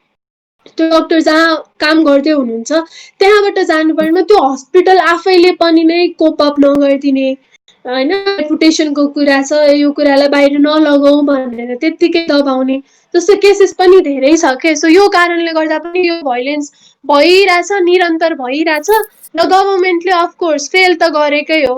त्यो डक्टर जहाँ काम गर्दै हुनुहुन्छ त्यहाँबाट जानुपर्ने त्यो हस्पिटल आफैले पनि नै कोप अप नगरिदिने होइन रेपुटेसनको कुरा छ यो कुरालाई बाहिर नलगाउँ भनेर त्यत्तिकै दबाउने जस्तो केसेस पनि धेरै छ के सो यो कारणले गर्दा पनि यो भोइलेन्स भइरहेछ निरन्तर भइरहेछ र गभर्मेन्टले अफकोर्स फेल त गरेकै हो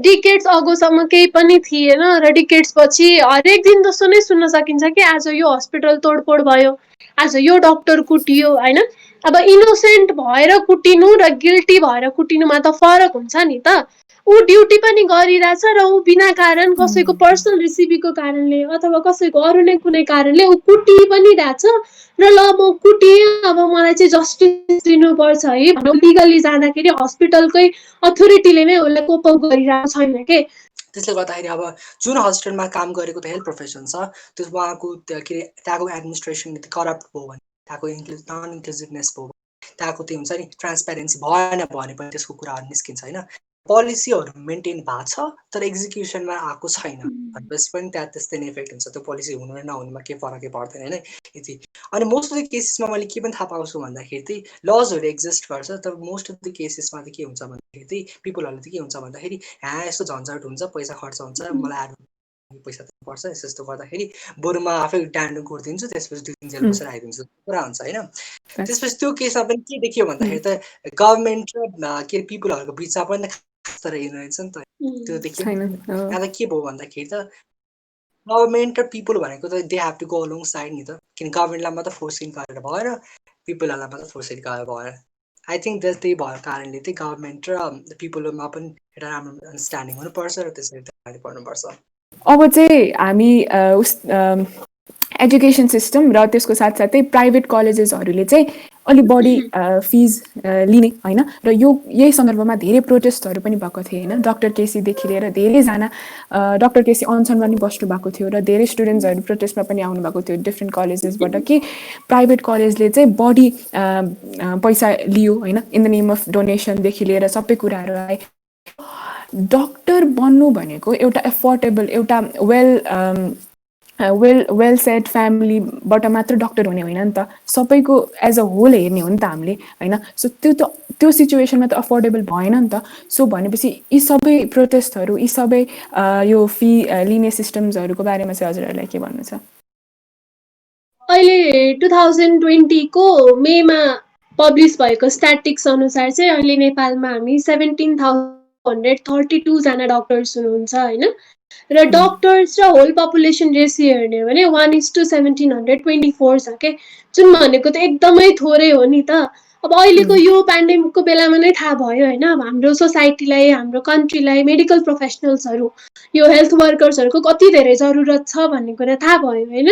डिकेट्स अगोसम्म केही पनि थिएन र डिकेट्स पछि हरेक दिन जस्तो नै सुन्न सकिन्छ कि आज यो हस्पिटल तोडफोड भयो आज यो डक्टर कुटियो होइन अब इनोसेन्ट भएर कुटिनु र गिल्टी भएर कुटिनुमा त फरक हुन्छ नि त ऊ ड्युटी पनि गरिरहेछ र ऊ बिना कारण कसैको पर्सनल रेसिपीको कारणले अथवा कसैको अरू नै कुनै कारणले ऊ कुटि पनि रहेछ र ल म कुटिएँ अब मलाई चाहिँ जस्टिस दिनुपर्छ है भनेर लिगली जाँदाखेरि हस्पिटलकै अथोरिटीले नै उसलाई कोप अप गरिरहेको छैन के त्यसले गर्दाखेरि अब जुन हस्पिटलमा काम गरेको त हेल्थ प्रोफेसन छ त्यो उहाँको के अरे त्यहाँको एडमिनिस्ट्रेसन करप्ट भयो भने त्यहाँको नन इन्क्लुसिभनेस भयो त्यहाँको त्यो हुन्छ नि ट्रान्सपेरेन्सी भएन भने पनि त्यसको कुराहरू निस्किन्छ होइन पोलिसीहरू मेन्टेन भएको छ तर एक्जिक्युसनमा आएको छैन भनेपछि पनि त्यहाँ त्यस्तै नै इफेक्ट हुन्छ त्यो पोलिसी हुनु र नहुनुमा केही फरकै पर्दैन होइन यति अनि मोस्ट अफ द केसेसमा मैले के पनि थाहा पाएको छु भन्दाखेरि चाहिँ लजहरू एक्जिस्ट गर्छ तर मोस्ट अफ द केसेसमा चाहिँ के हुन्छ भन्दाखेरि चाहिँ पिपलहरूले चाहिँ के हुन्छ भन्दाखेरि यस्तो झन्झट हुन्छ पैसा खर्च हुन्छ मलाई पैसा पर्छ यस्तो गर्दाखेरि बरु म आफै डान्डु गरिदिन्छु त्यसपछि 2 दिन जेल बसेर आइदिन्छु कुरा हुन्छ होइन त्यसपछि त्यो केसमा पनि के देखियो भन्दाखेरि त गभर्मेन्ट र के पिपलहरूको बिचमा पनि तर रहेछ नि त त्यो देखियो यहाँ त के भयो भन्दाखेरि त गभर्मेन्ट र पिपल भनेको त they have to go alongside नि त किन गभर्मेन्टलाई मात्र फोर्सिङ गरेर भएन पिपलहरूलाई मात्र फोर्सिङ गरेर भएन आई थिङ्क त्यही भएको कारणले चाहिँ गभर्मेन्ट र पिपलमा पनि एउटा राम्रो अन्डरस्ट्यान्डिङ हुनुपर्छ र त्यसरी अगाडि बढ्नुपर्छ अब चाहिँ हामी एजुकेसन सिस्टम र त्यसको साथसाथै प्राइभेट कलेजेसहरूले चाहिँ अलि बढी फिज लिने होइन र यही सन्दर्भमा धेरै प्रोटेस्टहरू पनि भएको थियो होइन डक्टर केसीदेखि लिएर धेरैजना डक्टर केसी अनसनमा पनि बस्नु भएको थियो र धेरै स्टुडेन्ट्सहरू प्रोटेस्टमा पनि आउनुभएको थियो डिफ्रेन्ट कलेजेसबाट कि प्राइभेट कलेजले चाहिँ बढी पैसा लियो होइन इन द नेम अफ डोनेसनदेखि लिएर सबै कुराहरू आए डक्टर बन्नु भनेको एउटा एफोर्डेबल एउटा वेल सेट फ्यामिलीबाट मात्र डक्टर हुने होइन नि त सबैको एज अ होल हेर्ने हो नि त हामीले होइन सो त्यो सिचुएसनमा त अफोर्डेबल भएन नि त सो भनेपछि यी सबै प्रोटेस्टहरू यी सबै यो फी लिने सिस्टम्सहरूको बारेमा चाहिँ हजुरहरूलाई के भन्नु छ अहिले 2020 को मेमा पब्लिस भएको स्ट्याटिक्स अनुसार चाहिँ अहिले नेपालमा हामी 17,132 जना डक्टर्स हुनुहुन्छ होइन र डक्टर्स र होल पपुलेसन रेसियो हेर्ने हो भने 1:1724 छ के जुन भनेको त एकदमै थोरै हो नि त अब अहिलेको यो पेन्डेमिकको बेलामा नै थाहा भयो होइन अब हाम्रो सोसाइटीलाई हाम्रो कन्ट्रीलाई मेडिकल प्रोफेसनल्सहरू यो हेल्थ वर्कर्सहरूको कति धेरै जरुरत छ भन्ने कुरा थाहा भयो होइन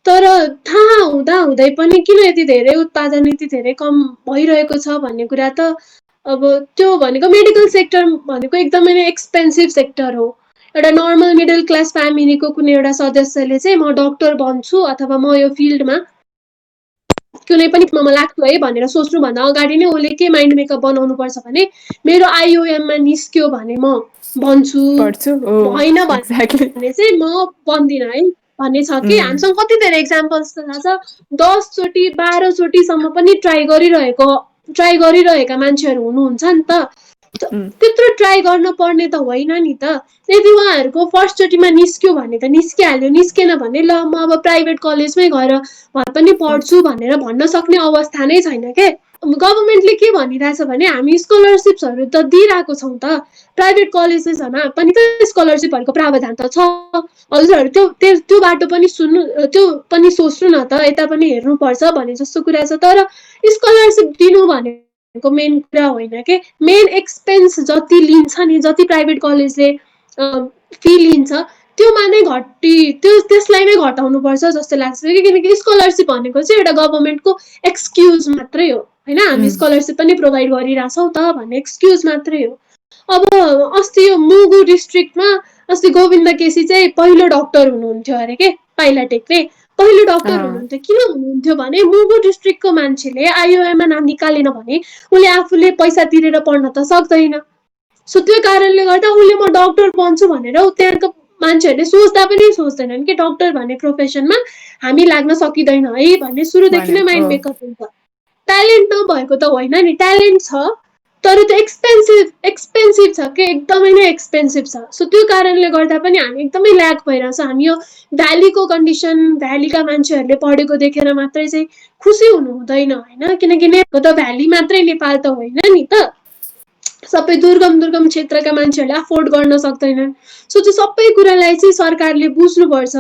तर थाहा हुँदै पनि किन यति धेरै उत्पादन यति धेरै कम भइरहेको छ भन्ने कुरा त अब त्यो भनेको मेडिकल सेक्टर भनेको एकदमै नै एक्सपेन्सिभ सेक्टर हो एउटा नर्मल मिडल क्लास फ्यामिलीको कुनै एउटा सदस्यले चाहिँ म डक्टर बन्छु अथवा म यो फिल्डमा कुनै पनि म लाग्छु है भनेर सोच्नुभन्दा अगाडि नै उसले के माइन्ड मेकअप बनाउनुपर्छ भने मेरो आइओएममा निस्क्यो भने म बन्छु होइन भने चाहिँ म बन्दिनँ है भन्ने छ कि हामीसँग कति धेरै एक्जाम्पल्स थाहा छ 10 चोटि 12 चोटिसम्म पनि ट्राई गरिरहेका मान्छेहरू हुनुहुन्छ नि त त्यत्रो ट्राई गर्न पर्ने त होइन नि त यदि उहाँहरूको फर्स्ट चोटिमा निस्क्यो भने त निस्किहाल्यो निस्केन भने ल म अब प्राइभेट कलेजमै गएर भए पनि पढ्छु भनेर भन्न सक्ने अवस्था नै छैन के गभर्मेन्टले के भनिरहेछ भने हामी स्कलरसिप्सहरू त दिइरहेको छौँ त, प्राइभेट कलेजेसहरूमा पनि त स्कलरसिपहरूको प्रावधान त छ। हजुरहरू त्यो बाटो पनि त्यो पनि सोच्नु न त, यता पनि हेर्नुपर्छ भने जस्तो कुरा छ। तर स्कलरसिप दिनु भनेको मेन कुरा होइन के, मेन एक्सपेन्स जति लिन्छ नि, जति प्राइभेट कलेजले फी लिन्छ त्योमा नै त्यसलाई नै घटाउनुपर्छ जस्तो लाग्छ कि, किनकि स्कलरसिप भनेको चाहिँ एउटा गभर्मेन्टको एक्सक्युज मात्रै हो होइन, हामी स्कलरसिप पनि प्रोभाइड गरिरहेछौँ त भन्ने एक्सक्युज मात्रै हो। अब अस्ति यो मुगु डिस्ट्रिक्टमा अस्ति गोविन्द केसी चाहिँ पहिलो डक्टर हुनुहुन्थ्यो अरे के, पाइला टेक्रे पहिलो डक्टर हुनुहुन्थ्यो। किन हुनुहुन्थ्यो भने मुगु डिस्ट्रिक्टको मान्छेले आइओएममा नाम निकालेन भने उसले आफूले पैसा तिरेर पढ्न त सक्दैन। सो त्यो कारणले गर्दा उसले म डक्टर बन्छु भनेर त्यहाँको मान्छेहरूले सोच्दा पनि सोच्दैनन् कि डक्टर भन्ने प्रोफेसनमा हामी लाग्न सकिँदैन है भन्ने सुरुदेखि नै माइन्ड मेकअप हुन्छ। ट्यालेन्ट नभएको त होइन नि, ट्यालेन्ट छ तर त्यो एक्सपेन्सिभ छ कि, एकदमै नै एक्सपेन्सिभ छ। सो त्यो कारणले गर्दा पनि हामी एकदमै ल्याक भइरहेछ। हामी यो भ्यालीको कन्डिसन, भ्यालीका मान्छेहरूले पढेको देखेर मात्रै चाहिँ खुसी हुनु हुँदैन होइन, किनकि त भ्याली मात्रै नेपाल त होइन नि त, सबै दुर्गम क्षेत्रका मान्छेहरूले अफोर्ड गर्न सक्दैनन्। सो त्यो सबै कुरालाई चाहिँ सरकारले बुझ्नुपर्छ,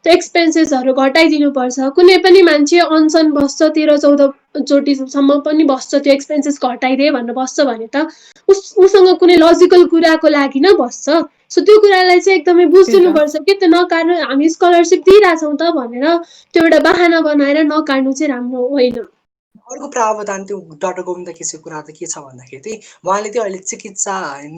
त्यो एक्सपेन्सेसहरू घटाइदिनुपर्छ। कुनै पनि मान्छे अनसन बस्छ 13-14 चोटिसम्म पनि बस्छ, त्यो एक्सपेन्सेस घटाइदिए भनेर बस्छ भने त उसँग कुनै लजिकल कुराको लागि न बस्छ। सो त्यो कुरालाई चाहिँ एकदमै बुझिदिनुपर्छ कि त्यो नकार्नु, हामी स्कलरसिप दिइरहेछौँ त भनेर त्यो एउटा बाहना बनाएर नकार्नु चाहिँ राम्रो होइन। अर्को प्रावधान त्यो डाक्टर गोविन्द केसीको कुरा त के छ भन्दाखेरि चाहिँ उहाँले चाहिँ अहिले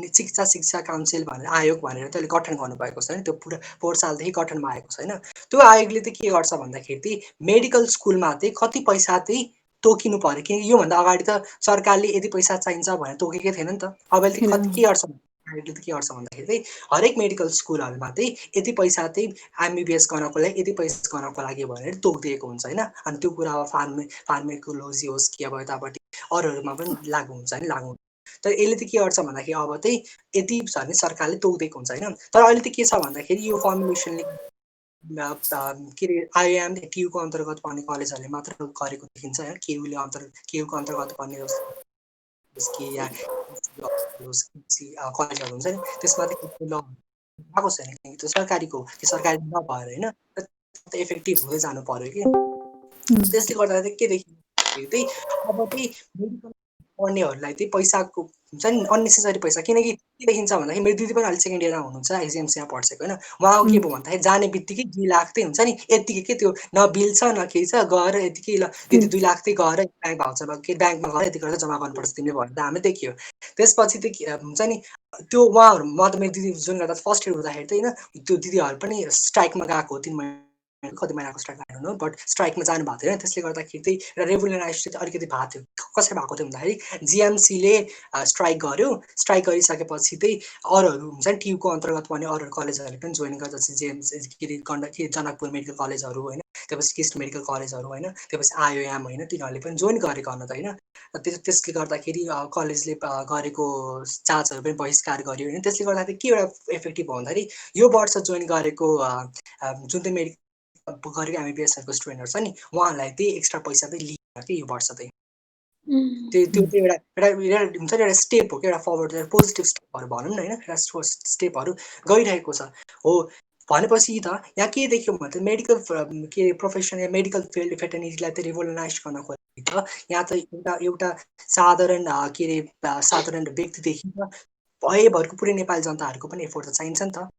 चिकित्सा शिक्षा काउन्सिल भनेर आयोग भनेर चाहिँ अहिले गठन गर्नुभएको छ नि, त्यो पुरा 4 सालदेखि गठनमा आएको छैन। त्यो आयोगले चाहिँ के गर्छ भन्दाखेरि चाहिँ मेडिकल स्कुलमा चाहिँ कति पैसा चाहिँ तोकिनु पर्यो, किनकि योभन्दा अगाडि त सरकारले यति पैसा चाहिन्छ भनेर तोकेकै थिएन नि त। अब अहिले कति के गर्छ आयोगले के गर्छ भन्दाखेरि चाहिँ हरेक मेडिकल स्कुलहरूमा चाहिँ यति पैसा चाहिँ एमबिबिएस गर्नको लागि यति पैसा गर्नको लागि भनेर तोकिदिएको हुन्छ होइन। अनि त्यो कुरा अब फार्मेकोलोजी होस् कि अब यतापट्टि अरूहरूमा पनि लागु हुन्छ नि, लागु। तर यसले चाहिँ के गर्छ भन्दाखेरि अब चाहिँ यति छ भने सरकारले तोकिदिएको हुन्छ होइन। तर अहिले चाहिँ के छ भन्दाखेरि यो फर्मुलेसनले के अरे आइएम टियुको अन्तर्गत पर्ने कलेजहरूले मात्र गरेको देखिन्छ होइन। केयुको अन्तर्गत पर्ने कलेजहरू हुन्छ नि, त्यसमा चाहिँ ल आएको छैन, किनकि त्यो सरकारीको हो, त्यो सरकारी नभएर होइन इफेक्टिभ हुँदै जानु पर्यो कि। त्यसले गर्दा चाहिँ के देखिन्छ त्यही अब चाहिँ मेडिकल पढ्नेहरूलाई चाहिँ पैसाको हुन्छ नि, अननेसेसरी पैसा। किनकि के देखिन्छ भन्दाखेरि मेरो दिदी पनि अहिले सेकेन्ड इयरमा हुनुहुन्छ, एक्जिएमसीमा पढ्छेको होइन। उहाँको के भयो भन्दाखेरि जाने बित्तिकै 2 लाख चाहिँ हुन्छ नि, यत्तिकै के त्यो न बिल छ न केही छ, गएर यतिकै ल दिदी 2 लाख चाहिँ गएर ब्याङ्क भाउचरमा के ब्याङ्कमा गएर यति गरेर जम्मा गर्नुपर्छ तिमीले भनेर हामीले देखियो। त्यसपछि चाहिँ हुन्छ नि त्यो उहाँहरू, म त मेरो दिदी जुन गर्दा फर्स्ट इयर हुँदाखेरि चाहिँ होइन त्यो दिदीहरू पनि स्ट्राइकमा गएको 3 महिना कति महिनाको स्ट्राइक आएन, बट स्ट्राइकमा जानु भएको थियो। त्यसले गर्दाखेरि चाहिँ एउटा रेभोल्युसनाइजेसन चाहिँ अलिकति भएको थियो। कसरी भएको थियो भन्दाखेरि जिएमसीले स्ट्राइक गर्यो, स्ट्राइक गरिसकेपछि चाहिँ अरूहरू हुन्छ नि टियुको अन्तर्गत पर्ने अरू कलेजहरूले पनि जोइन गर्छ, जस्तै जेएमसी के जनकपुर मेडिकल कलेजहरू होइन, त्यसपछि किस्ट मेडिकल कलेजहरू होइन, त्यसपछि आइओएम होइन, तिनीहरूले पनि जोइन गरेको हुन त होइन। त्यसले गर्दाखेरि कलेजले गरेको चार्जहरू पनि बहिष्कार गर्यो होइन। त्यसले गर्दाखेरि के एउटा इफेक्टिभ भयो भन्दाखेरि यो वर्ष जोइन गरेको जुन चाहिँ गरेको एमबिबिएसहरूको स्टुडेन्टहरू छ नि, उहाँहरूलाई चाहिँ एक्स्ट्रा पैसा चाहिँ लिएर कि यो वर्ष चाहिँ त्यो एउटा हुन्छ नि, एउटा स्टेप हो कि, एउटा फरवर्ड पोजिटिभ स्टेपहरू भनौँ न होइन, एउटा स्टेपहरू गइरहेको छ हो। भनेपछि त यहाँ के देख्यौँ भने त मेडिकल के प्रोफेसन या मेडिकल फिल्ड भेटर्निटीलाई चाहिँ रिभोल्युसनाइज गर्न खोजेको त यहाँ त एउटा साधारण के अरे साधारण व्यक्तिदेखि त भयभरको पुरै नेपाली जनताहरूको पनि एफोर्ट त चाहिन्छ नि त।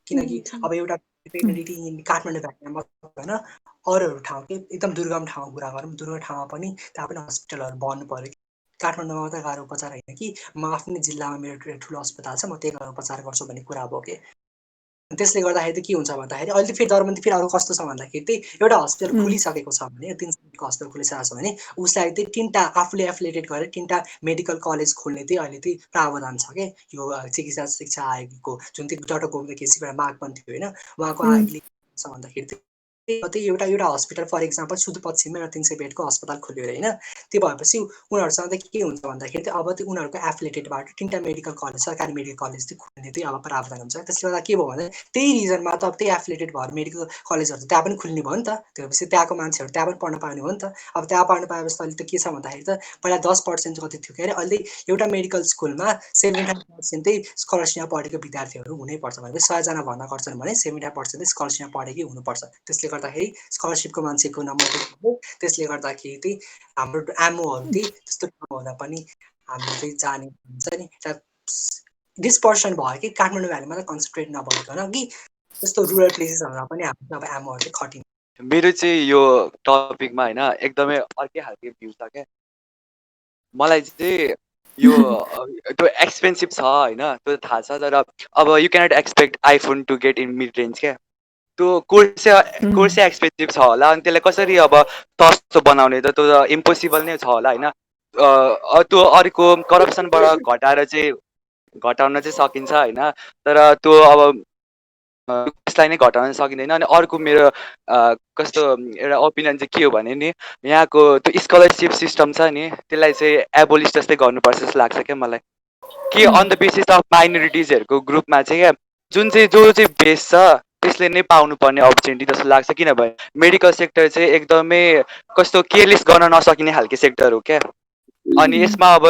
किनकि अब एउटा भेटर्निटी काठमाडौँ भ्यालीमा होइन, अरूहरू ठाउँ के एकदम दुर्गम ठाउँमा कुरा गरौँ, दुर्गम ठाउँमा पनि त्यहाँ पनि हस्पिटलहरू बन्नु पऱ्यो कि। काठमाडौँमा मात्रै गएर उपचार होइन कि म आफ्नै जिल्लामा मेरो ठुलो अस्पताल छ, म त्यही गएर उपचार गर्छु भन्ने कुरा भयो कि। त्यसले गर्दाखेरि चाहिँ के हुन्छ भन्दाखेरि अहिले फेरि दरबन्दी फेरि अरू कस्तो छ भन्दाखेरि चाहिँ एउटा हस्पिटल खुलिसकेको छ भने, 3 सयको हस्पिटल खुलिसकेको छ भने उसलाई चाहिँ 3टा आफूले एफिलिएटेड गरेर 3टा मेडिकल कलेज खोल्ने चाहिँ अहिले चाहिँ प्रावधान छ क्या यो चिकित्सा शिक्षा आयोगको, जुन चाहिँ डाक्टर गोविन्द केसीको एउटा माग पनि थियो होइन। उहाँको आयोगले के छ भन्दाखेरि त्यही एउटा हस्पिटल फर इक्जाम्पल सुदूरपश्चिममा एउटा 300 बेडको अस्पताल खोल्यो अरे होइन। त्यो भएपछि उनीहरूसँग चाहिँ के हुन्छ भन्दाखेरि चाहिँ अब त्यो उनीहरूको एफिलिएटेडबाट 3टा मेडिकल कलेज सरकारी मेडिकल कलेज चाहिँ खोल्ने चाहिँ अब प्रावधान हुन्छ। त्यसले गर्दा के भयो भने त्यही रिजनमा त अब त्यही एफिलिएटेड भएर मेडिकल कलेजहरू त्यहाँ पनि खुल्ने भयो नि त। त्यसपछि त्यहाँको मान्छेहरू त्यहाँ पनि पढ्न पाउने भयो नि त। अब त्यहाँ पढ्न पाएपछि अहिले त के छ भन्दाखेरि त पहिला 10% कति थियो के अरे, अहिले एउटा मेडिकल स्कुलमा 75% चाहिँ स्कलरसिपमा पढेको विद्यार्थीहरू हुनैपर्छ भनेपछि 100जना भर्ना गर्छन् भने 75% चाहिँ स्कलरसिपमा पढेकै हुनुपर्छ। त्यसले गर्दाखेरि स्कलरसिपको मान्छेको नम्बर चाहिँ त्यसले गर्दाखेरि चाहिँ हाम्रो एमओहरू चाहिँ त्यस्तो नहुँदा पनि हामीले चाहिँ जाने हुन्छ नि डिस्पर्सन भयो कि काठमाडौँ भ्यालीमा त कन्सन्ट्रेट नभइकन कि त्यस्तो रुरल प्लेसेसहरूमा पनि हाम्रो अब एमओहरू चाहिँ खटिन्छ। मेरो चाहिँ यो टपिकमा होइन एकदमै अर्कै खालको भ्यू छ क्या। मलाई चाहिँ यो त्यो एक्सपेन्सिभ छ होइन, त्यो थाहा छ, तर अब you cannot expect iPhone to get in mid range क्या। त्यो कोर्सै एक्सपेन्सिभ छ होला, अनि त्यसलाई कसरी अब सस्तो बनाउने त, त्यो त इम्पोसिबल नै छ होला होइन। त्यो अर्को करप्सनबाट घटाउन चाहिँ सकिन्छ होइन, तर त्यो अब त्यसलाई नै घटाउन सकिँदैन। अनि अर्को मेरो कस्तो एउटा ओपिनियन चाहिँ के हो भने नि, यहाँको त्यो स्कलरसिप सिस्टम छ नि त्यसलाई चाहिँ एबोलिस जस्तै गर्नुपर्छ जस्तो लाग्छ क्या मलाई। कि अन द बेसिस अफ माइनोरिटिजहरूको ग्रुपमा चाहिँ क्या जो चाहिँ बेस छ त्यसले नै पाउनुपर्ने अपर्च्युनिटी जस्तो लाग्छ। किनभने मेडिकल सेक्टर चाहिँ एकदमै कस्तो केयरलेस गर्न नसकिने खालको सेक्टर हो क्या। अनि यसमा अब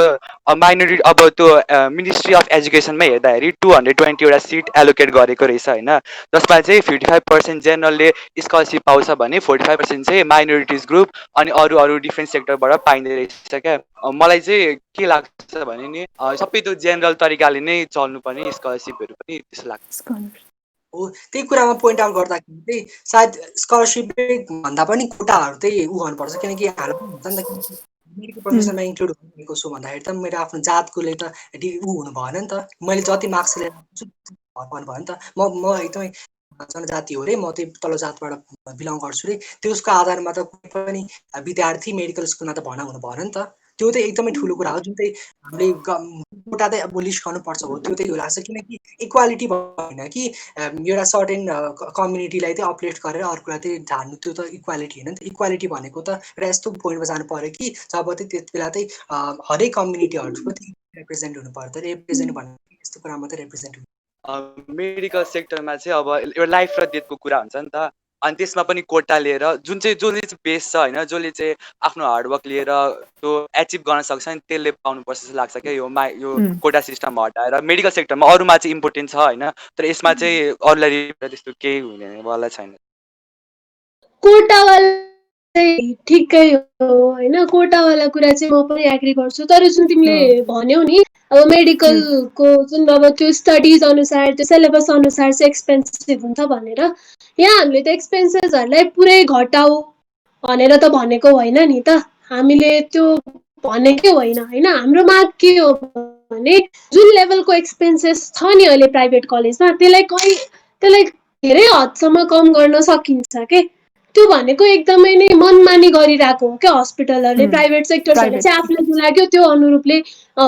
माइनोरिटी अब त्यो मिनिस्ट्री अफ एजुकेसनमै हेर्दाखेरि 220 वटा सिट एलोकेट गरेको रहेछ होइन, जसमा चाहिँ 55% जेनरलले स्कलरसिप पाउँछ भने 45% चाहिँ माइनोरिटिज ग्रुप अनि अरू डिफ्रेन्ट सेक्टरबाट पाइँदो रहेछ क्या। मलाई चाहिँ के लाग्छ भने नि सबै त्यो जेनरल तरिकाले नै चल्नुपर्ने स्कलरसिपहरू पनि त्यस्तो लाग्छ। हो त्यही कुरामा पोइन्ट आउट गर्दाखेरि चाहिँ सायद स्कलरसिप भन्दा पनि कोटाहरू चाहिँ गर्नुपर्छ। किनकि हाम्रो हुन्छ नि त मेडिकल प्रोफेसनमा इन्क्लुड भएको छु भन्दाखेरि त मेरो आफ्नो जातकोले त हुनु भएन नि त। मैले जति मार्क्स लिएर भन्नु भयो नि त। म एकदमै जनजाति हो रे, म त्यही तल्लो जातबाट बिलङ गर्छु रे, त्यसको आधारमा त कुनै पनि विद्यार्थी मेडिकल स्कुलमा त भर्ना हुनु भएन नि त। त्यो चाहिँ एकदमै ठुलो कुरा हो जुन चाहिँ हामीले कोटा चाहिँ एबोलिस गर्नुपर्छ हो। त्यो चाहिँ लाग्छ किनकि इक्वालिटी भएन कि एउटा सर्टेन कम्युनिटीलाई चाहिँ अपलिफ्ट गरेर अर्कोलाई चाहिँ झार्नु, त्यो त इक्वालिटी होइन नि त। इक्वालिटी भनेको त एउटा यस्तो पोइन्टमा जानु पऱ्यो कि जब चाहिँ त्यति बेला चाहिँ हरेक कम्युनिटीहरूको चाहिँ रिप्रेजेन्ट हुनु पर्यो। त रिप्रेजेन्ट भनेको यस्तो कुरा मात्रै रिप्रेजेन्ट हुनु। मेडिकल सेक्टरमा चाहिँ अब एउटा लाइफ र डेथको कुरा हुन्छ नि त। अनि त्यसमा पनि कोटा लिएर जसले चाहिँ बेस छ होइन, जसले चाहिँ आफ्नो हार्डवर्क लिएर त्यो एचिभ गर्न सक्छ नि त्यसले पाउनुपर्छ जस्तो लाग्छ क्या। यो कोटा सिस्टम हटाएर मेडिकल सेक्टरमा अरूमा चाहिँ इम्पोर्टेन्ट छ होइन, तर यसमा चाहिँ अरूलाई त्यस्तो केही हुनेवाला छैन। कोटावाला चाहिँ ठिकै हो होइन, कोटावाला कुरा चाहिँ म पनि एग्री गर्छु। तर जुन तिमीले भन्यौ नि अब मेडिकलको जुन अब त्यो स्टडिज अनुसार त्यो सिलेबस अनुसार चाहिँ एक्सपेन्सिभ हुन्छ भनेर, यहाँ हामीले त एक्सपेन्सेसहरूलाई पुरै घटाऊ भनेर त भनेको होइन नि त। हामीले त्यो भनेकै होइन होइन। हाम्रो माग के हो भने जुन लेभलको एक्सपेन्सेस छ नि अहिले प्राइभेट कलेजमा त्यसलाई धेरै हदसम्म कम गर्न सकिन्छ के। त्यो भनेको एकदमै नै मनमानी गरिरहेको हो क्या हस्पिटलहरूले। प्राइभेट सेक्टर्सहरूले चाहिँ आफूले लाग्यो त्यो अनुरूपले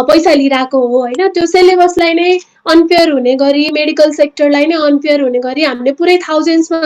पैसा लिइरहेको हो होइन। त्यो सिलेबसलाई नै अनफेयर हुने गरी, मेडिकल सेक्टरलाई नै अनफेयर हुने गरी हामीले पुरै थाउजन्ड्समा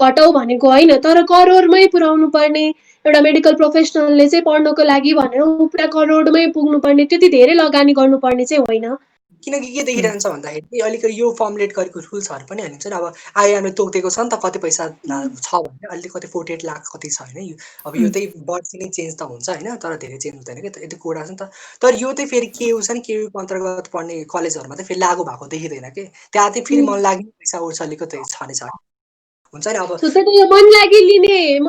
घटाउ भनेको होइन, तर करोडमै पुर्याउनु पर्ने एउटा मेडिकल प्रोफेसनलले चाहिँ पढ्नको लागि भनेर पुरा करोडमै पुग्नुपर्ने, त्यति धेरै लगानी गर्नुपर्ने चाहिँ होइन। किनकि के देखिरहन्छ भन्दाखेरि अलिकति यो फर्मुलेट गरेको रुल्सहरू पनि हुन्छ नि। अब आइआरले तोकेको छ नि त कति पैसा छ भने अहिले कति 48 लाख कति छ होइन। अब यो चाहिँ वर्ष नै चेन्ज त हुन्छ होइन, तर धेरै चेन्ज हुँदैन क्या, यति कुरा छ नि त। तर यो चाहिँ फेरि के छ नि, केयुको अन्तर्गत पढ्ने कलेजहरूमा चाहिँ फेरि लागु भएको देखिँदैन कि। त्यहाँ चाहिँ फेरि मन लाग्ने पैसा उर्सलेको चाहिँ छँदैछ हुन्छ नि। अब यो मन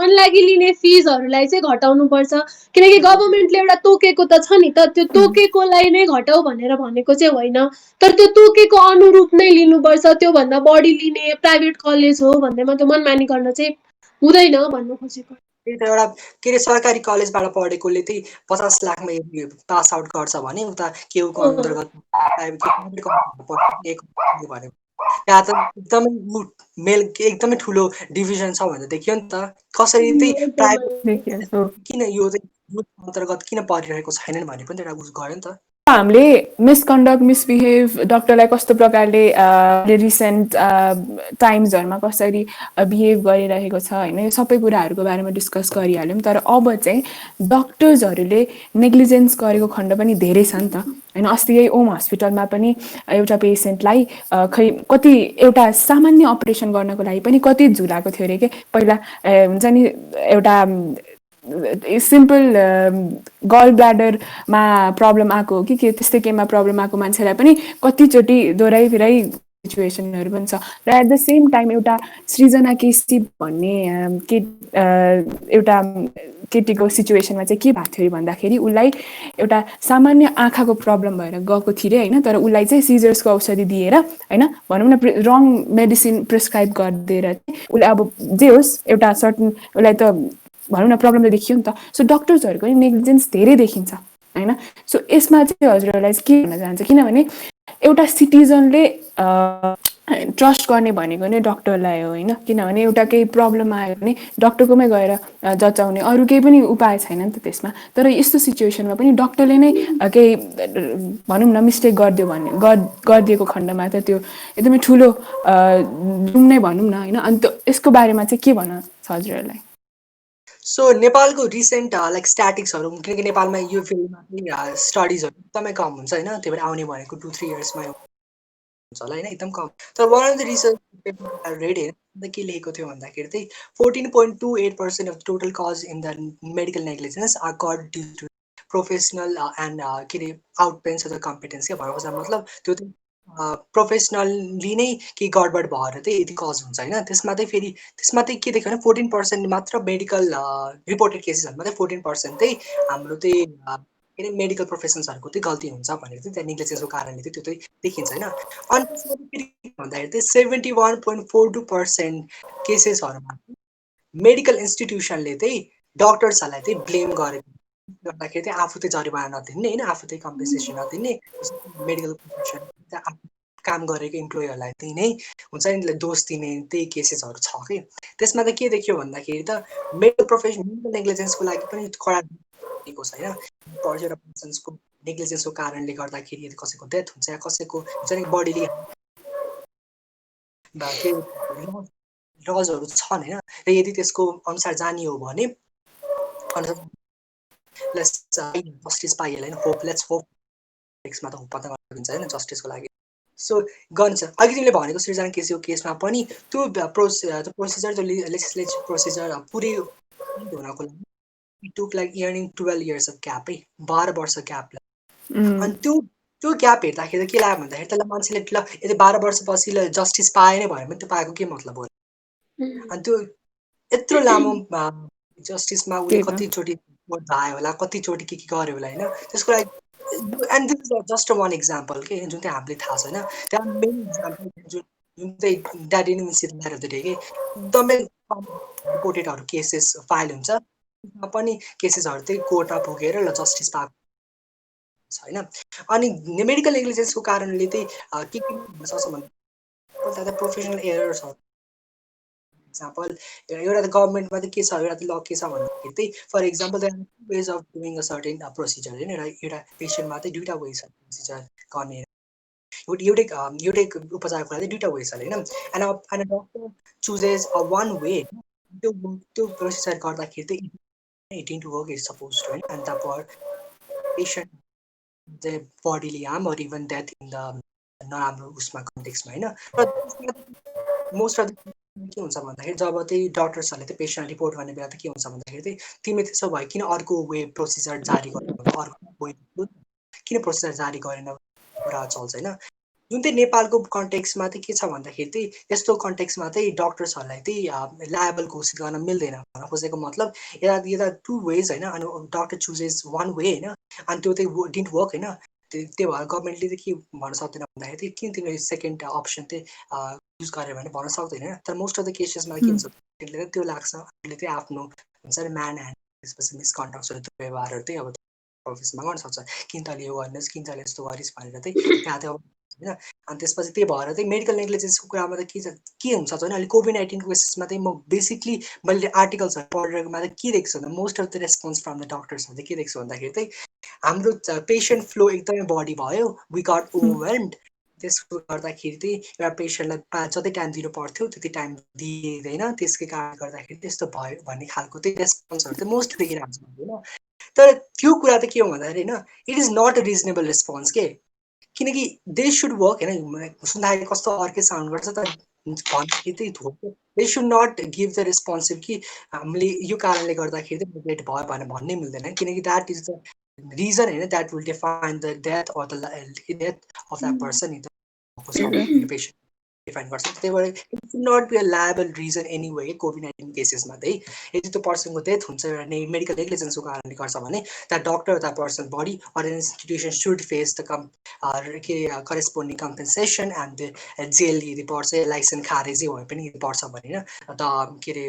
लागि लिने फिजहरूलाई चाहिँ घटाउनु पर्छ। किनकि गभर्मेन्टले एउटा तोकेको त छ नि त, त्यो तोकेकोलाई नै घटाउ भनेर भनेको चाहिँ होइन, तर त्यो तोकेको अनुरूप नै लिनुपर्छ। त्योभन्दा बढी लिने प्राइभेट कलेज हो भन्दैमा त्यो मनमानी गर्न चाहिँ हुँदैन भन्नु खोजेको। त्यही त एउटा के अरे सरकारी कलेजबाट पढेकोले चाहिँ 50 लाखमा पास आउट गर्छ भने उता केयुको अन्तर्गत भने त्यहाँ त एकदमै ठुलो डिभिजन छ भनेर देखियो नि त। कसरी चाहिँ प्राइभेट किन यो चाहिँ अन्तर्गत किन परिरहेको छैनन् भन्ने पनि एउटा उस गऱ्यो नि त। हामीले मिसकन्डक्ट मिसबिहेभ डक्टरलाई कस्तो प्रकारले रिसेन्ट टाइम्सहरूमा कसरी बिहेभ गरिरहेको छ होइन यो सबै कुराहरूको बारेमा डिस्कस गरिहाल्यौँ तर अब चाहिँ डक्टर्सहरूले नेग्लिजेन्स गरेको खण्ड पनि धेरै छ नि त होइन अस्ति यही ओम हस्पिटलमा पनि एउटा पेसेन्टलाई खै कति एउटा सामान्य अपरेसन गर्नको लागि पनि कति झुलाएको थियो अरे के पहिला हुन्छ नि एउटा सिम्पल गल ब्ल्याडरमा प्रब्लम आएको हो कि के त्यस्तै केमा प्रब्लम आएको मान्छेलाई पनि कतिचोटि दोहोऱ्याइ फिराइ सिचुएसनहरू पनि छ र एट द सेम टाइम एउटा सृजना केसी भन्ने एउटा केटीको सिचुएसनमा चाहिँ के भएको थियो भन्दाखेरि उसलाई एउटा सामान्य आँखाको प्रब्लम भएर गएको थियो अरे होइन तर उसलाई चाहिँ सिजर्सको औषधि दिएर होइन भनौँ न रङ मेडिसिन प्रिस्क्राइब गरिदिएर उसलाई अब जे होस् एउटा सर्टन उसलाई त भनौँ न प्रब्लम त देखियो नि त सो डक्टर्सहरूको पनि नेग्लिजेन्स धेरै देखिन्छ होइन सो यसमा चाहिँ हजुरहरूलाई के भन्न चाहन्छ किनभने एउटा सिटिजनले ट्रस्ट गर्ने भनेको नै डक्टरलाई हो होइन किनभने एउटा केही प्रब्लम आयो भने डक्टरकोमै गएर जचाउने अरू केही पनि उपाय छैन नि त त्यसमा तर यस्तो सिचुएसनमा पनि डक्टरले नै केही भनौँ न मिस्टेक गरिदियो भने गरिदिएको खण्डमा त त्यो एकदमै ठुलो जुम नै भनौँ न होइन अनि यसको बारेमा चाहिँ के भन्न छ हजुरहरूलाई सो नेपालको रिसेन्ट लाइक स्ट्याटिक्सहरू किनकि नेपालमा यो फिल्डमा चाहिँ स्टडिजहरू एकदमै कम हुन्छ होइन त्यही भएर आउने भनेको 2-3 इयर्समा हुन्छ होला होइन एकदम कम तर one of the research paper read हेर्दा के लेखेको थियो भन्दाखेरि चाहिँ 14.28% of total cause in the medical negligence are cause due to professional and के are out pens of the competence क्या भएर मतलब त्यो चाहिँ प्रोफेसनली नै केही गडबड भएर चाहिँ यति कज हुन्छ होइन त्यसमा चाहिँ के देख्यो भने 14% मात्र मेडिकल रिपोर्टेड केसेसहरू मात्रै 14% चाहिँ हाम्रो चाहिँ के अरे मेडिकल प्रोफेसन्सहरूको चाहिँ गल्ती हुन्छ भनेर चाहिँ त्यहाँ नेग्लिजेन्सको कारणले चाहिँ त्यो चाहिँ देखिन्छ होइन अनि त्यसमा चाहिँ फेरि भन्दाखेरि चाहिँ 71.42% केसेसहरूमा मेडिकल इन्स्टिट्युसनले चाहिँ डक्टर्सहरूलाई चाहिँ ब्लेम गरेको गर्दाखेरि चाहिँ आफू चाहिँ जरिवाना नदिने होइन आफू चाहिँ कम्पेन्सेसन नदिने मेडिकल प्रोफेसन काम गरेको इम्प्लोयरलाई त्यही नै हुन्छ नि दोष दिने त्यही केसेसहरू छ कि त्यसमा त के देखियो भन्दाखेरि त मेडिकल नेग्लिजेन्सको लागि पनि कडा दिएको छ होइन एउटा पर्सन्सको नेग्लिजेन्सको कारणले गर्दाखेरि यदि कसैको डेथ हुन्छ या कसैको हुन्छ नि बडीले के लजहरू छन् होइन र यदि त्यसको अनुसार जाने हो भने जस्टिस पाइएला होइन होप लेट्स होप टेक्समा त होप पत्ता गरिदिन्छ होइन जस्टिसको लागि सो गर्छ अघि तिमीले भनेको सृजना केसीको केसमा पनि त्यो प्रोसिजर त्यो लेजिस्लेटिभ प्रोसिजर पुरै हुनको लागि took like earning 12 years of gap है 12 वर्ष ग्याप अनि त्यो ग्याप हेर्दाखेरि के लाग्यो भन्दाखेरि त्यसलाई मान्छेले ल यदि 12 वर्षपछि जस्टिस पाए नै भयो भने त्यो पाएको के मतलब हो अनि त्यो यत्रो लामो जस्टिसमा उसले कतिचोटि भोट धायो होला कतिचोटि के गर्यो होला होइन त्यसको लागि and this is just one example के जुन चाहिँ हामीले थाहा छैन त्यहाँ मेन इक्जाम्पल जुन चाहिँ ड्याडी इन द डे के एकदमै रिपोर्टेडहरू केसेस फाइल हुन्छ त्यसमा पनि केसेसहरू चाहिँ कोर्टमा पुगेर ल जस्टिस पाएको होइन अनि मेडिकल नेग्लिजेन्सको कारणले चाहिँ के हुन सक्छ भन्दा प्रोफेसनल एरर्सहरू एक्जाम्पल एउटा त गभर्मेन्टमा चाहिँ के छ एउटा त ल के छ भन्दाखेरि चाहिँ for example there are ways of doing a certain procedure होइन एउटा पेसेन्टमा चाहिँ दुईवटा वे छ प्रोसिजर गर्ने एउटै उपचारको लागि दुईवटा वे छ होइन and doctor chooses a one way त्यो प्रोसिजर गर्दाखेरि चाहिँ it into work is suppose to होइन एन्ड द पेसेन्ट चाहिँ bodily harm or even death in the नराम्रो उसमा कन्टेक्समा होइन मोस्ट अफ द के हुन्छ भन्दाखेरि जब चाहिँ डक्टर्सहरूले चाहिँ पेसेन्ट रिपोर्ट गर्ने बेला त के हुन्छ भन्दाखेरि चाहिँ तिमी त्यसो भयो किन अर्को वे प्रोसिजर जारी गर्नु अर्को वे किन प्रोसिजर जारी गरेन कुरा चल्छ होइन जुन चाहिँ नेपालको कन्टेक्समा चाहिँ के छ भन्दाखेरि चाहिँ यस्तो कन्टेक्समा चाहिँ डक्टर्सहरूलाई चाहिँ लायबल घोषित गर्न मिल्दैन भन्न खोजेको मतलब यता 2 वेज होइन अनि डक्टर चुजेस 1 वे होइन अनि त्यो चाहिँ डिन्ट वर्क होइन त्यही भएर गभर्मेन्टले चाहिँ के भन्न सक्दैन भन्दाखेरि चाहिँ किन तिमीले सेकेन्ड अप्सन चाहिँ युज गर्यो भने भन्न सक्दैन होइन तर मोस्ट अफ द केसेसमा के हुन्छ त्यसले त्यो लाग्छ उसले चाहिँ आफ्नो हुन्छ नि म्यान ह्यान्ड त्यसपछि मिसकन्डक्टहरू त्यो व्यवहारहरू चाहिँ अब अफिसमा गर्न सक्छ किन तैँले यो गर्नुहोस् किन तैँले यस्तो गरिस् भनेर चाहिँ त्यहाँ चाहिँ होइन अनि त्यसपछि त्यही भएर चाहिँ मेडिकल नेग्लिजेन्सको कुरामा त के हुन्छ भने अहिले कोभिड-19को केसेसमा चाहिँ म बेसिकली मैले आर्टिकल्सहरू पढेकोमा चाहिँ के देख्छु भन्दा most of the response from the डक्टर्सहरू चाहिँ के देख्छु भन्दाखेरि चाहिँ हाम्रो पेसेन्ट फ्लो एकदमै बढी भयो, वी गट ओभरवेल्म्ड। त्यसको गर्दाखेरि चाहिँ एउटा पेसेन्टलाई जति टाइम दिनु पर्थ्यो त्यति टाइम दिइँदैन, त्यसकै कारणले गर्दाखेरि त्यस्तो भयो भन्ने खालको चाहिँ रेस्पोन्सहरू चाहिँ मोस्ट देखिरहेको छ होइन। तर त्यो कुरा चाहिँ के हो भन्दाखेरि होइन, it is not a reasonable response के, किनकि दे सुड वर्क होइन। सुन्दाखेरि कस्तो अर्कै साउन्ड गर्छ तर भन्दाखेरि चाहिँ हो, they should not give the responsive कि हामीले यो कारणले गर्दाखेरि चाहिँ लेट भयो भनेर भन्नै मिल्दैन, किनकि द्याट इज द रिजन होइन, that will define the death or the death of that person patient define गर्छ। त्यही भएर it should not be a liable reason anyway कोभिड-19 केसेसमा चाहिँ। यदि त्यो पर्सनको डेथ हुन्छ एउटा मेडिकल नेग्लिजेन्सको कारणले गर्छ भने that doctor that person body or institution should face the के corresponding compensation and the jail यदि पर्छ, लाइसेन्स खारेजी भए पनि यदि पर्छ भने होइन के अरे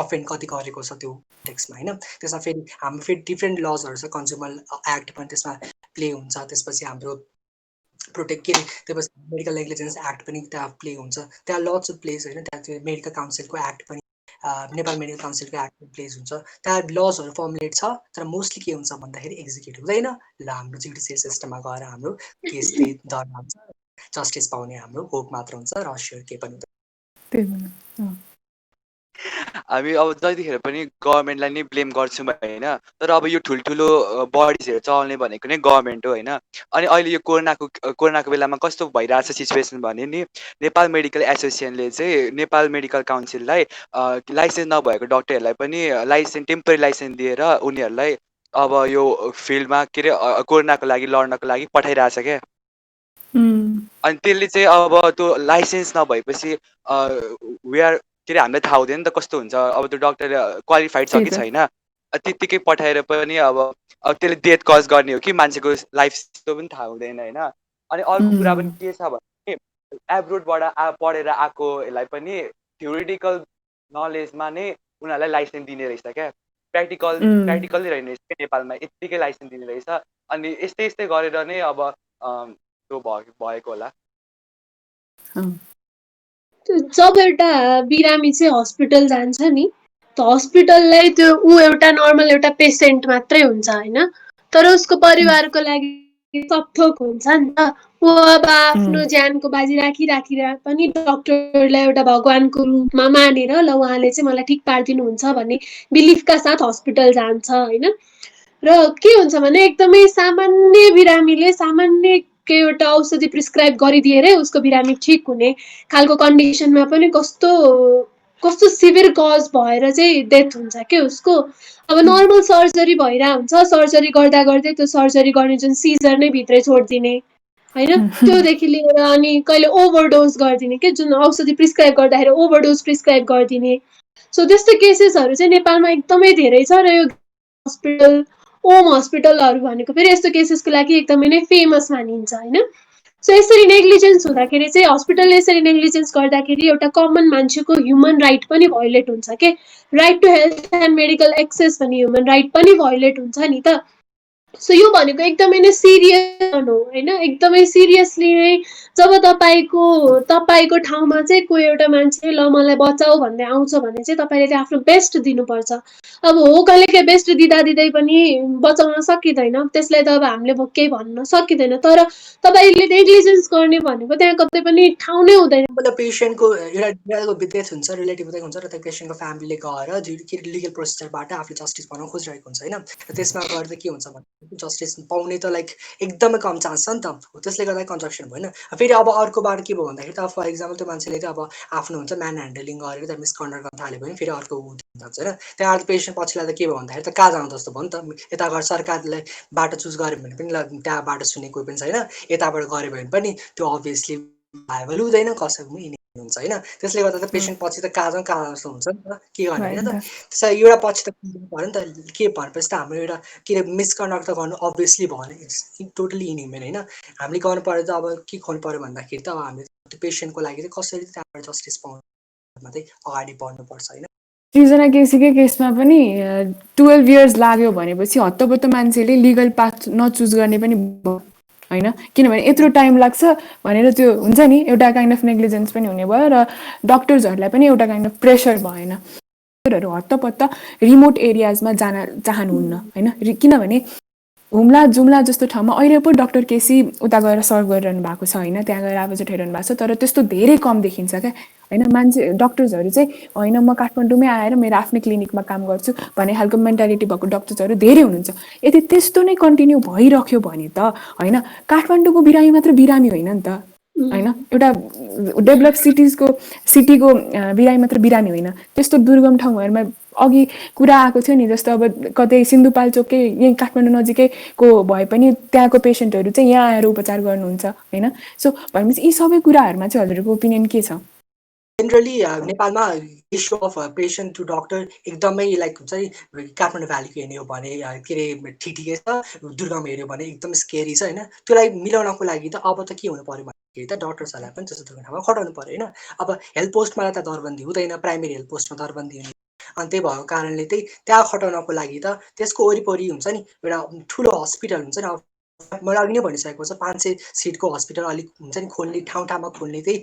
अफेन्ड कति गरेको छ त्यो टेक्समा होइन। त्यसमा फेरि हाम्रो फेरि डिफ्रेन्ट लजहरू छ, कन्ज्युमर एक्ट पनि त्यसमा प्ले हुन्छ, त्यसपछि हाम्रो प्रोटेक्ट के त्यसपछि मेडिकल नेग्लिजेन्स एक्ट पनि त्यहाँ प्ले हुन्छ, त्यहाँ लज अफ प्लेस होइन। त्यहाँ त्यो मेडिकल काउन्सिलको एक्ट पनि नेपाल मेडिकल काउन्सिलको एक्ट प्लेस हुन्छ, त्यहाँ लजहरू फर्मुलेट छ। तर मोस्टली के हुन्छ भन्दाखेरि एक्जिक्युट हुँदैन। ल हाम्रो जुडिसियल सिस्टममा गएर हाम्रो केस चाहिँ दर्ता हुन्छ, जस्टिस पाउने हाम्रो होप मात्र हुन्छ, रहस्य केही पनि हुँदैन। हामी अब जतिखेर पनि गभर्मेन्टलाई नै ब्लेम गर्छौँ होइन, तर अब यो ठुल्ठुलो बडिजहरू चलाउने भनेको नै गभर्मेन्ट हो होइन। अनि अहिले यो कोरोनाको बेलामा कस्तो भइरहेछ सिचुएसन भने नि, नेपाल मेडिकल एसोसिएसनले चाहिँ नेपाल मेडिकल काउन्सिललाई लाइसेन्स नभएको डक्टरहरूलाई पनि टेम्पररी लाइसेन्स दिएर उनीहरूलाई अब यो फिल्डमा के अरे कोरोनाको लागि लड्नको लागि पठाइरहेछ क्या। अनि त्यसले चाहिँ अब त्यो लाइसेन्स नभएपछि वी आर के अरे हामीलाई थाहा हुँदैन नि त कस्तो हुन्छ, अब त्यो डक्टर क्वालिफाइड छ कि छैन, त्यत्तिकै पठाएर पनि अब त्यसले डेथ कज गर्ने हो कि मान्छेको लाइफ त्यो पनि थाहा हुँदैन होइन। अनि अर्को कुरा पनि के छ भने एब्रोडबाट पढेर आएकोहरूलाई पनि थ्योरिटिकल नलेजमा नै उनीहरूलाई लाइसेन्स दिने रहेछ क्या, प्र्याक्टिकल नै रहेन रहेछ नेपालमा, यत्तिकै लाइसेन्स दिने रहेछ। अनि यस्तै गरेर नै अब त्यो भएको होला। जब एउटा बिरामी चाहिँ हस्पिटल जान्छ नि, त हस्पिटललाई त्यो ऊ एउटा नर्मल एउटा पेसेन्ट मात्रै हुन्छ होइन, तर उसको परिवारको लागि सपथोक हुन्छ नि त। ऊ अब आफ्नो ज्यानको बाजी राखिराखेर पनि डक्टरलाई एउटा भगवानको रूपमा मानेर ल उहाँले चाहिँ मलाई ठिक पारिदिनुहुन्छ भन्ने बिलिफका साथ हस्पिटल जान्छ होइन। र के हुन्छ भने एकदमै सामान्य बिरामीले सामान्य के एउटा औषधि प्रिस्क्राइब गरिदिएरै उसको बिरामी ठिक हुने खालको कन्डिसनमा पनि कस्तो सिभियर कज भएर चाहिँ डेथ हुन्छ के उसको। अब नर्मल सर्जरी भइरहेको हुन्छ, सर्जरी गर्दा गर्दै त्यो सर्जरी गर्ने जुन सिजर नै भित्रै छोडिदिने होइन, त्योदेखि लिएर अनि कहिले ओभरडोज गरिदिने के, जुन औषधि प्रिस्क्राइब गर्दाखेरि ओभरडोज प्रिस्क्राइब गरिदिने। सो त्यस्तो केसेसहरू चाहिँ नेपालमा एकदमै धेरै छ। र यो हस्पिटल ओम हस्पिटलहरू भनेको फेरि यस्तो केसेसको लागि एकदमै नै फेमस मानिन्छ होइन। सो यसरी नेग्लिजेन्स हुँदाखेरि चाहिँ हस्पिटलले यसरी नेग्लिजेन्स गर्दाखेरि एउटा कमन मान्छेको ह्युमन राइट पनि भयोलेट हुन्छ के, right to health and medical access भन्ने ह्युमन राइट पनि भयोलेट हुन्छ नि त। सो यो भनेको एकदमै नै सिरियस हो होइन, एकदमै सिरियसली नै जब तपाईँको ठाउँमा चाहिँ कोही एउटा मान्छे ल मलाई बचाऊ भन्दै आउँछ भने चाहिँ तपाईँले चाहिँ आफ्नो बेस्ट दिनुपर्छ। अब हो कहिलेकाहीँ बेस्ट दिँदै पनि बचाउन सकिँदैन, त्यसलाई त अब हामीले केही भन्न सकिँदैन। तर तपाईँले नेग्लिजेन्स गर्ने भनेको त्यहाँ कतै पनि ठाउँ नै हुँदैन। मतलब पेसेन्टको एउटा डेथ हुन्छ, रिलेटिभ हुँदै हुन्छ, र त्यो पेसेन्टको फ्यामिलीले गएर लिगल प्रोसिजरबाट आफूले जस्टिस पाउन खोजिरहेको हुन्छ होइन। र त्यसमा गर्दा के हुन्छ भने जस्टिस पाउने त लाइक एकदमै कम चान्स छ नि त, त्यसले गर्दा कन्जक्सन भएन। फेरि अब अर्कोबाट के भयो भन्दाखेरि त फर इक्जाम्पल त्यो मान्छेले चाहिँ अब आफ्नो हुन्छ म्यान ह्यान्डलिङ गरेर त्यहाँ मिसकन्डक्ट गर्न थाल्यो भने फेरि अर्को ऊ जान्छ होइन। त्यहाँ पेसेन्ट पछिलाई त के भयो भन्दाखेरि त कहाँ जाउँ जस्तो भयो नि त। यता गएर सरकारले बाटो चुज गर्यो भने पनि ल त्यहाँ बाटो सुन्ने कोही पनि छैन, यताबाट गऱ्यो भने पनि त्यो अभियसली भाइबल हुँदैन, कसैको पनि हुन्छ होइन। त्यसले गर्दा त पेसेन्ट पछि त कहाँ जस्तो हुन्छ नि त, के गर्ने होइन त। त्यसलाई एउटा पछि त पऱ्यो नि त, के भनेपछि त हाम्रो एउटा के अरे मिसकन्डक्ट त गर्नु अभियसली भएन, इट्स टोटली इनह्युमन होइन। हामीले गर्नु पर्यो त अब के गर्नु पऱ्यो भन्दाखेरि त अब हामीले त्यो पेसेन्टको लागि चाहिँ कसरी त्यहाँबाट जस्टिस पाउनुमा चाहिँ अगाडि बढ्नुपर्छ होइन। सृजना केसीकै केसमा पनि 12 इयर्स लाग्यो भनेपछि हत्तपत्त मान्छेले लिगल पाथ नचुज गर्ने पनि होइन, किनभने यत्रो टाइम लाग्छ भनेर त्यो हुन्छ नि एउटा काइन्ड अफ नेग्लिजेन्स पनि हुने भयो र डक्टर्सहरूलाई पनि एउटा काइन्ड अफ प्रेसर भएन। डक्टरहरू हत्तपत्त रिमोट एरियाजमा जान चाहनुहुन्न होइन, किनभने हुम्ला जुम्ला जस्तो ठाउँमा अहिले पो डाक्टर केसी उता गएर सर्भ गरिरहनु भएको छ होइन, त्यहाँ गएर आवाज उठाइरहनु भएको छ, तर त्यस्तो धेरै कम देखिन्छ क्या होइन। मान्छे डक्टर्सहरू चाहिँ होइन म काठमाडौँमै आएर मेरो आफ्नै क्लिनिकमा काम गर्छु भन्ने खालको मेन्टालिटी भएको डक्टर्सहरू धेरै हुनुहुन्छ। यदि त्यस्तो नै कन्टिन्यू भइरह्यो भने त होइन, काठमाडौँको बिरामी मात्र बिरामी होइन नि त होइन, एउटा डेभलप सिटीको बिरामी मात्र बिरामी होइन, त्यस्तो दुर्गम ठाउँहरूमा अघि कुरा आएको थियो नि, जस्तो अब कतै सिन्धुपाल्चोककै यहीँ काठमाडौँ नजिकैको भए पनि त्यहाँको पेसेन्टहरू चाहिँ यहाँ आएर उपचार गर्नुहुन्छ होइन। सो भनेपछि यी सबै कुराहरूमा चाहिँ हजुरको ओपिनियन के छ? जेनरली नेपालमा ratio of patient to doctor एकदमै लाइक हुन्छ नि, काठमाडौँ भ्यालीको हेर्ने हो भने के अरे ठिकै छ, दुर्गम हेऱ्यो भने एकदम स्केरी छ होइन। त्यसलाई मिलाउनको लागि त अब त के हुनु पऱ्यो भन्दाखेरि त डक्टर्सहरूलाई पनि त्यस्तो दुर्गम ठाउँमा खटाउनु पऱ्यो होइन। अब हेल्थ पोस्टमा त दरबन्दी हुँदैन, प्राइमेरी हेल्थ पोस्टमा दरबन्दी हुने, अनि त्यही भएको कारणले चाहिँ त्यहाँ खटाउनको लागि त त्यसको वरिपरि हुन्छ नि एउटा ठुलो हस्पिटल हुन्छ नि। अब मैले अघि नै भनिसकेको छ 500 सिटको हस्पिटल अलिक हुन्छ नि खोल्ने, ठाउँ ठाउँमा खोल्ने चाहिँ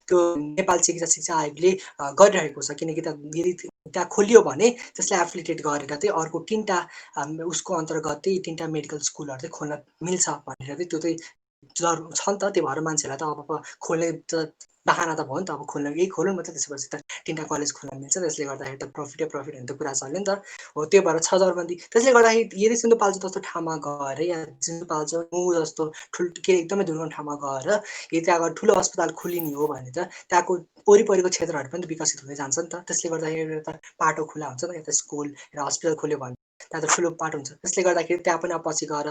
त्यो नेपाल चिकित्सा शिक्षा आयोगले गरिरहेको छ। किनकि त यदि त्यहाँ खोलियो भने त्यसलाई एफिलिएटेड गरेर चाहिँ अर्को 3टा उसको अन्तर्गत चाहिँ 3टा मेडिकल स्कुलहरू चाहिँ खोल्न मिल्छ भनेर चाहिँ त्यो चाहिँ छ नि त। त्यो भएर मान्छेलाई त अब खोल्ने त बाहाना त भयो नि त, अब खोल्न यही खोलौँ न त, त्यसपछि त 3टा कलेज खोल्न मिल्छ, त्यसले गर्दाखेरि त प्रफिटै प्रफिट हुने त कुरा चल्यो नि त। हो त्यो भएर छ दरबन्दी। त्यसले गर्दाखेरि यदि सिन्धुपाल्चोक जस्तो ठाउँमा गएर या सिन्धुपाल्चोक जस्तो के एकदमै दुर्गम ठाउँमा गएर यदि त्यहाँ गएर ठुलो अस्पताल खोलिने हो भने त त्यहाँको वरिपरिको क्षेत्रहरू पनि त विकसित हुँदै जान्छ नि त। त्यसले गर्दाखेरि त बाटो खुला हुन्छ नि त, यता स्कुल र हस्पिटल खोल्यो भने त्यहाँ त ठुलो बाटो हुन्छ। त्यसले गर्दाखेरि त्यहाँ पनि अब पछि गएर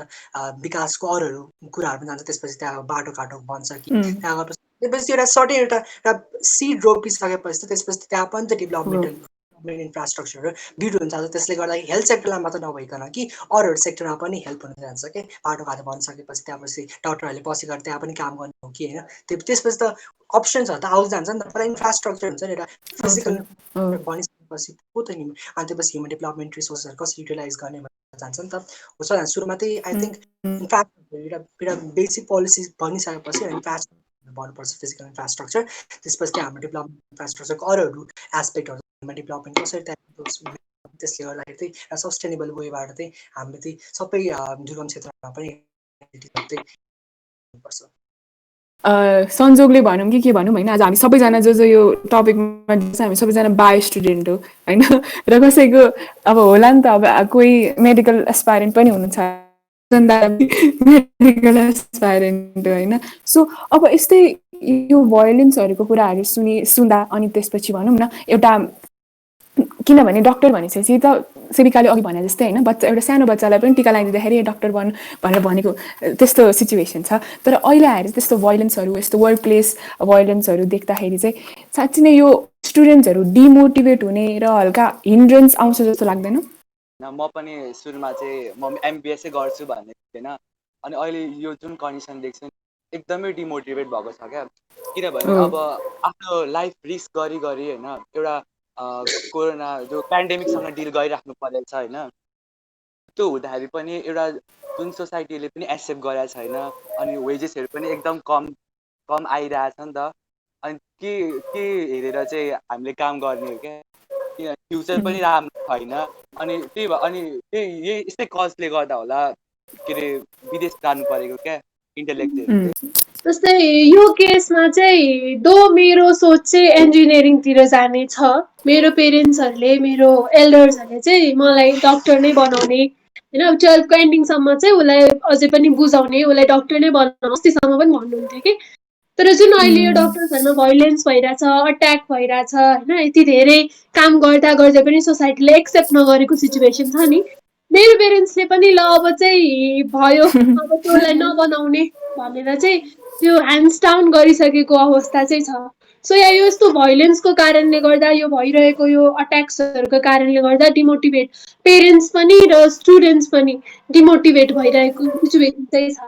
विकासको अरूहरू कुराहरू पनि जान्छ। त्यसपछि त्यहाँ बाटोघाटो बन्छ कि त्यहाँ गएपछि त्यसपछि एउटा सर्टेन एउटा सिड रोपिसकेपछि त त्यसपछि त्यहाँ पनि त डेभलपमेन्टल इन्फ्रास्ट्रक्चरहरू बिल्ड हुन जान्छ। त्यसले गर्दाखेरि हेल्थ सेक्टरलाई मात्र नभइकन कि अरूहरू सेक्टरमा पनि हेल्प हुन जान्छ कि बाटोघाटो बनिसकेपछि त्यहाँपछि डक्टरहरूले पछि गएर त्यहाँ पनि काम गर्नु हो कि होइन। त्यसपछि त अप्सन्सहरू त आउँदै जान्छ नि त। तर इन्फ्रास्ट्रक्चर हुन्छ नि एउटा फिजिकल बनिसकेपछि पो त अनि त्यसपछि ह्युमन डेभलपमेन्ट रिसोर्सहरू कसरी युटिलाइज गर्ने भनेर जान्छ नि त। हो सुरुमा चाहिँ आई थिङ्क इन्फ्रास्ट्रक्चर एउटा बेसिक पोलिसी बनिसकेपछि इन्फ्रास्ट्रक्चर भन्नुपर्छ, फिजिकल इन्फ्रास्ट्रक्चर। त्यसपछि चाहिँ हाम्रो डेभलपमेन्ट इन्फ्रास्ट्रक्चरको अरूहरू एस्पेक्टहरू डेभलपमेन्ट कसरी त्यसले गर्दाखेरि चाहिँ एउटा सस्टेनेबल वेबाट चाहिँ हामीले चाहिँ सबै दुर्गम क्षेत्रमा पनि पर्छ। संजोगले भनौँ कि के भनौँ होइन, आज हामी सबैजना जो यो टपिकमा हामी सबैजना बायो स्टुडेन्ट हो होइन, र कसैको अब होला नि त, अब कोही मेडिकल एस्पाइरेन्ट पनि हुनुहुन्छ, मेडिकल एस्पाइरेन्ट होइन। सो अब यस्तै यो भयोलेन्सहरूको कुराहरू सुन्दा अनि त्यसपछि भनौँ न एउटा, किनभने डक्टर भनिसकेपछि त सेविकाले अघि भने जस्तै होइन, बच्चा एउटा सानो बच्चालाई पनि टिका लगाइदिँदाखेरि डक्टर बन भनेर भनेको त्यस्तो सिचुएसन छ। तर अहिले आएर त्यस्तो भयोलेन्सहरू, यस्तो वर्क प्लेस भयोलेन्सहरू देख्दाखेरि चाहिँ साँच्चै नै यो स्टुडेन्ट्सहरू डिमोटिभेट हुने र हल्का हिन्ड्रेन्स आउँछ जस्तो लाग्दैन? म पनि सुरुमा चाहिँ म एमबिएसै गर्छु भन्ने थिएन, अनि अहिले यो जुन कन्डिसन देख्छु एकदमै डिमोटिभेट भएको छ क्या। किनभने अब आफ्नो लाइफ रिस्क गरी होइन एउटा कोरोना जो पेन्डेमिकसँग डिल गरिराख्नु परेको छ होइन, त्यो हुँदाखेरि पनि एउटा जुन सोसाइटीले पनि एक्सेप्ट गरेको छैन, अनि वेजेसहरू पनि एकदम कम आइरहेछ नि त। अनि के हेरेर चाहिँ हामीले काम गर्ने हो क्या, किन फ्युचर पनि राम्रो छैन। अनि त्यही यस्तै कजले गर्दा होला के अरे विदेश जानु परेको क्या इन्टेलेक्चुअलहरू चाहिँ। जस्तै यो केसमा चाहिँ मेरो सोच चाहिँ इन्जिनियरिङतिर जाने छ। मेरो पेरेन्ट्सहरूले, मेरो एल्डर्सहरूले चाहिँ मलाई डक्टर नै बनाउने होइन, 12को एन्डिङसम्म चाहिँ उसलाई अझै पनि बुझाउने, उसलाई डक्टर नै बनाउने अस्तिसम्म पनि भन्नुहुन्थ्यो कि। तर जुन अहिले यो डक्टर्सहरूमा भयोलेन्स भइरहेछ, अट्याक भइरहेछ होइन, यति धेरै काम गर्दा गर्दै पनि सोसाइटीले एक्सेप्ट नगरेको सिचुएसन छ नि, मेरो पेरेन्ट्सले पनि ल अब चाहिँ भयो, अब तँलाई नबनाउने भनेर चाहिँ त्यो ह्यान्ड्स डाउन गरिसकेको अवस्था चाहिँ छ। सो या यो यस्तो भयोलेन्सको कारणले गर्दा, यो भइरहेको यो अट्याक्सहरूको कारणले गर्दा डिमोटिभेट पेरेन्ट्स पनि र स्टुडेन्ट्स पनि डिमोटिभेट भइरहेको सिचुएसन चाहिँ छ।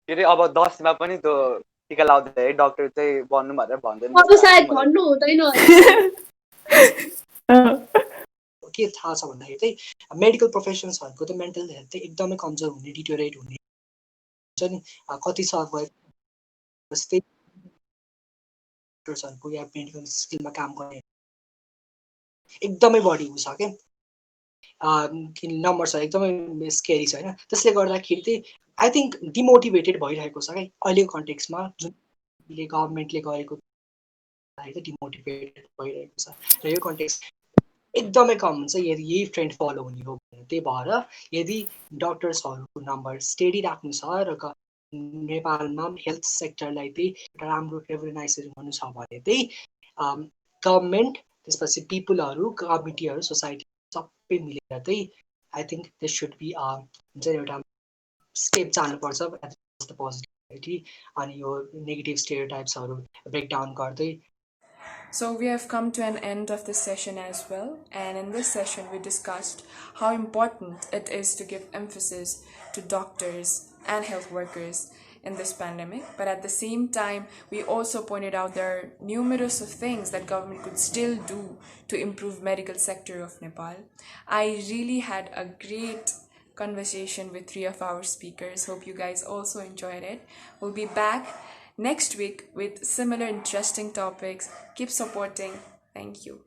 के अरे अब 10मा पनि त्यो टिका लाउँदाखेरि डक्टर चाहिँ बन्नु भनेर भन्दैन अब सायद भन्नु हुँदैन होला। के थाहा छ भन्दाखेरि चाहिँ मेडिकल प्रोफेसन्सहरूको त मेन्टल हेल्थ चाहिँ एकदमै कमजोर हुने, डिटोरेट हुने हुन्छ नि। कति छ जस्तै डक्टर्सहरूको या मेडिकल स्किलमा काम गर्ने एकदमै बढी छ क्या। नम्बर छ एकदमै स्केरी छ होइन त्यसले गर्दाखेरि चाहिँ आई थिङ्क डिमोटिभेटेड भइरहेको छ क्या अहिलेको कन्टेक्समा जुन गभर्मेन्टले गरेको डिमोटिभेटेड भइरहेको छ र यो कन्टेक्स्ट एकदमै कम हुन्छ यदि यही ट्रेन्ड फलो हुने हो भने त्यही भएर यदि डक्टर्सहरूको नम्बर स्टेडी राख्नु छ र नेपालमा हेल्थ सेक्टरलाई चाहिँ एउटा राम्रो रेभगनाइजेसन गर्नु छ भने चाहिँ गभर्मेन्ट त्यसपछि पिपुलहरू कमिटीहरू सोसाइटी सबै मिलेर चाहिँ I think this should be हुन्छ एउटा स्टेप चाल्नुपर्छ पोजिटिभिटी अनि यो नेगेटिभ स्टेरियोटाइप्सहरू ब्रेकडाउन गर्दै So we have come to an end of this session as well, and in this session we discussed how important it is to give emphasis to doctors and health workers in this pandemic, but at the same time we also pointed out there are numerous of things that government could still do to improve medical sector of Nepal. I really had a great conversation with 3 of our speakers. Hope you guys also enjoyed it. We'll be back next week with similar interesting topics. Keep supporting. Thank you.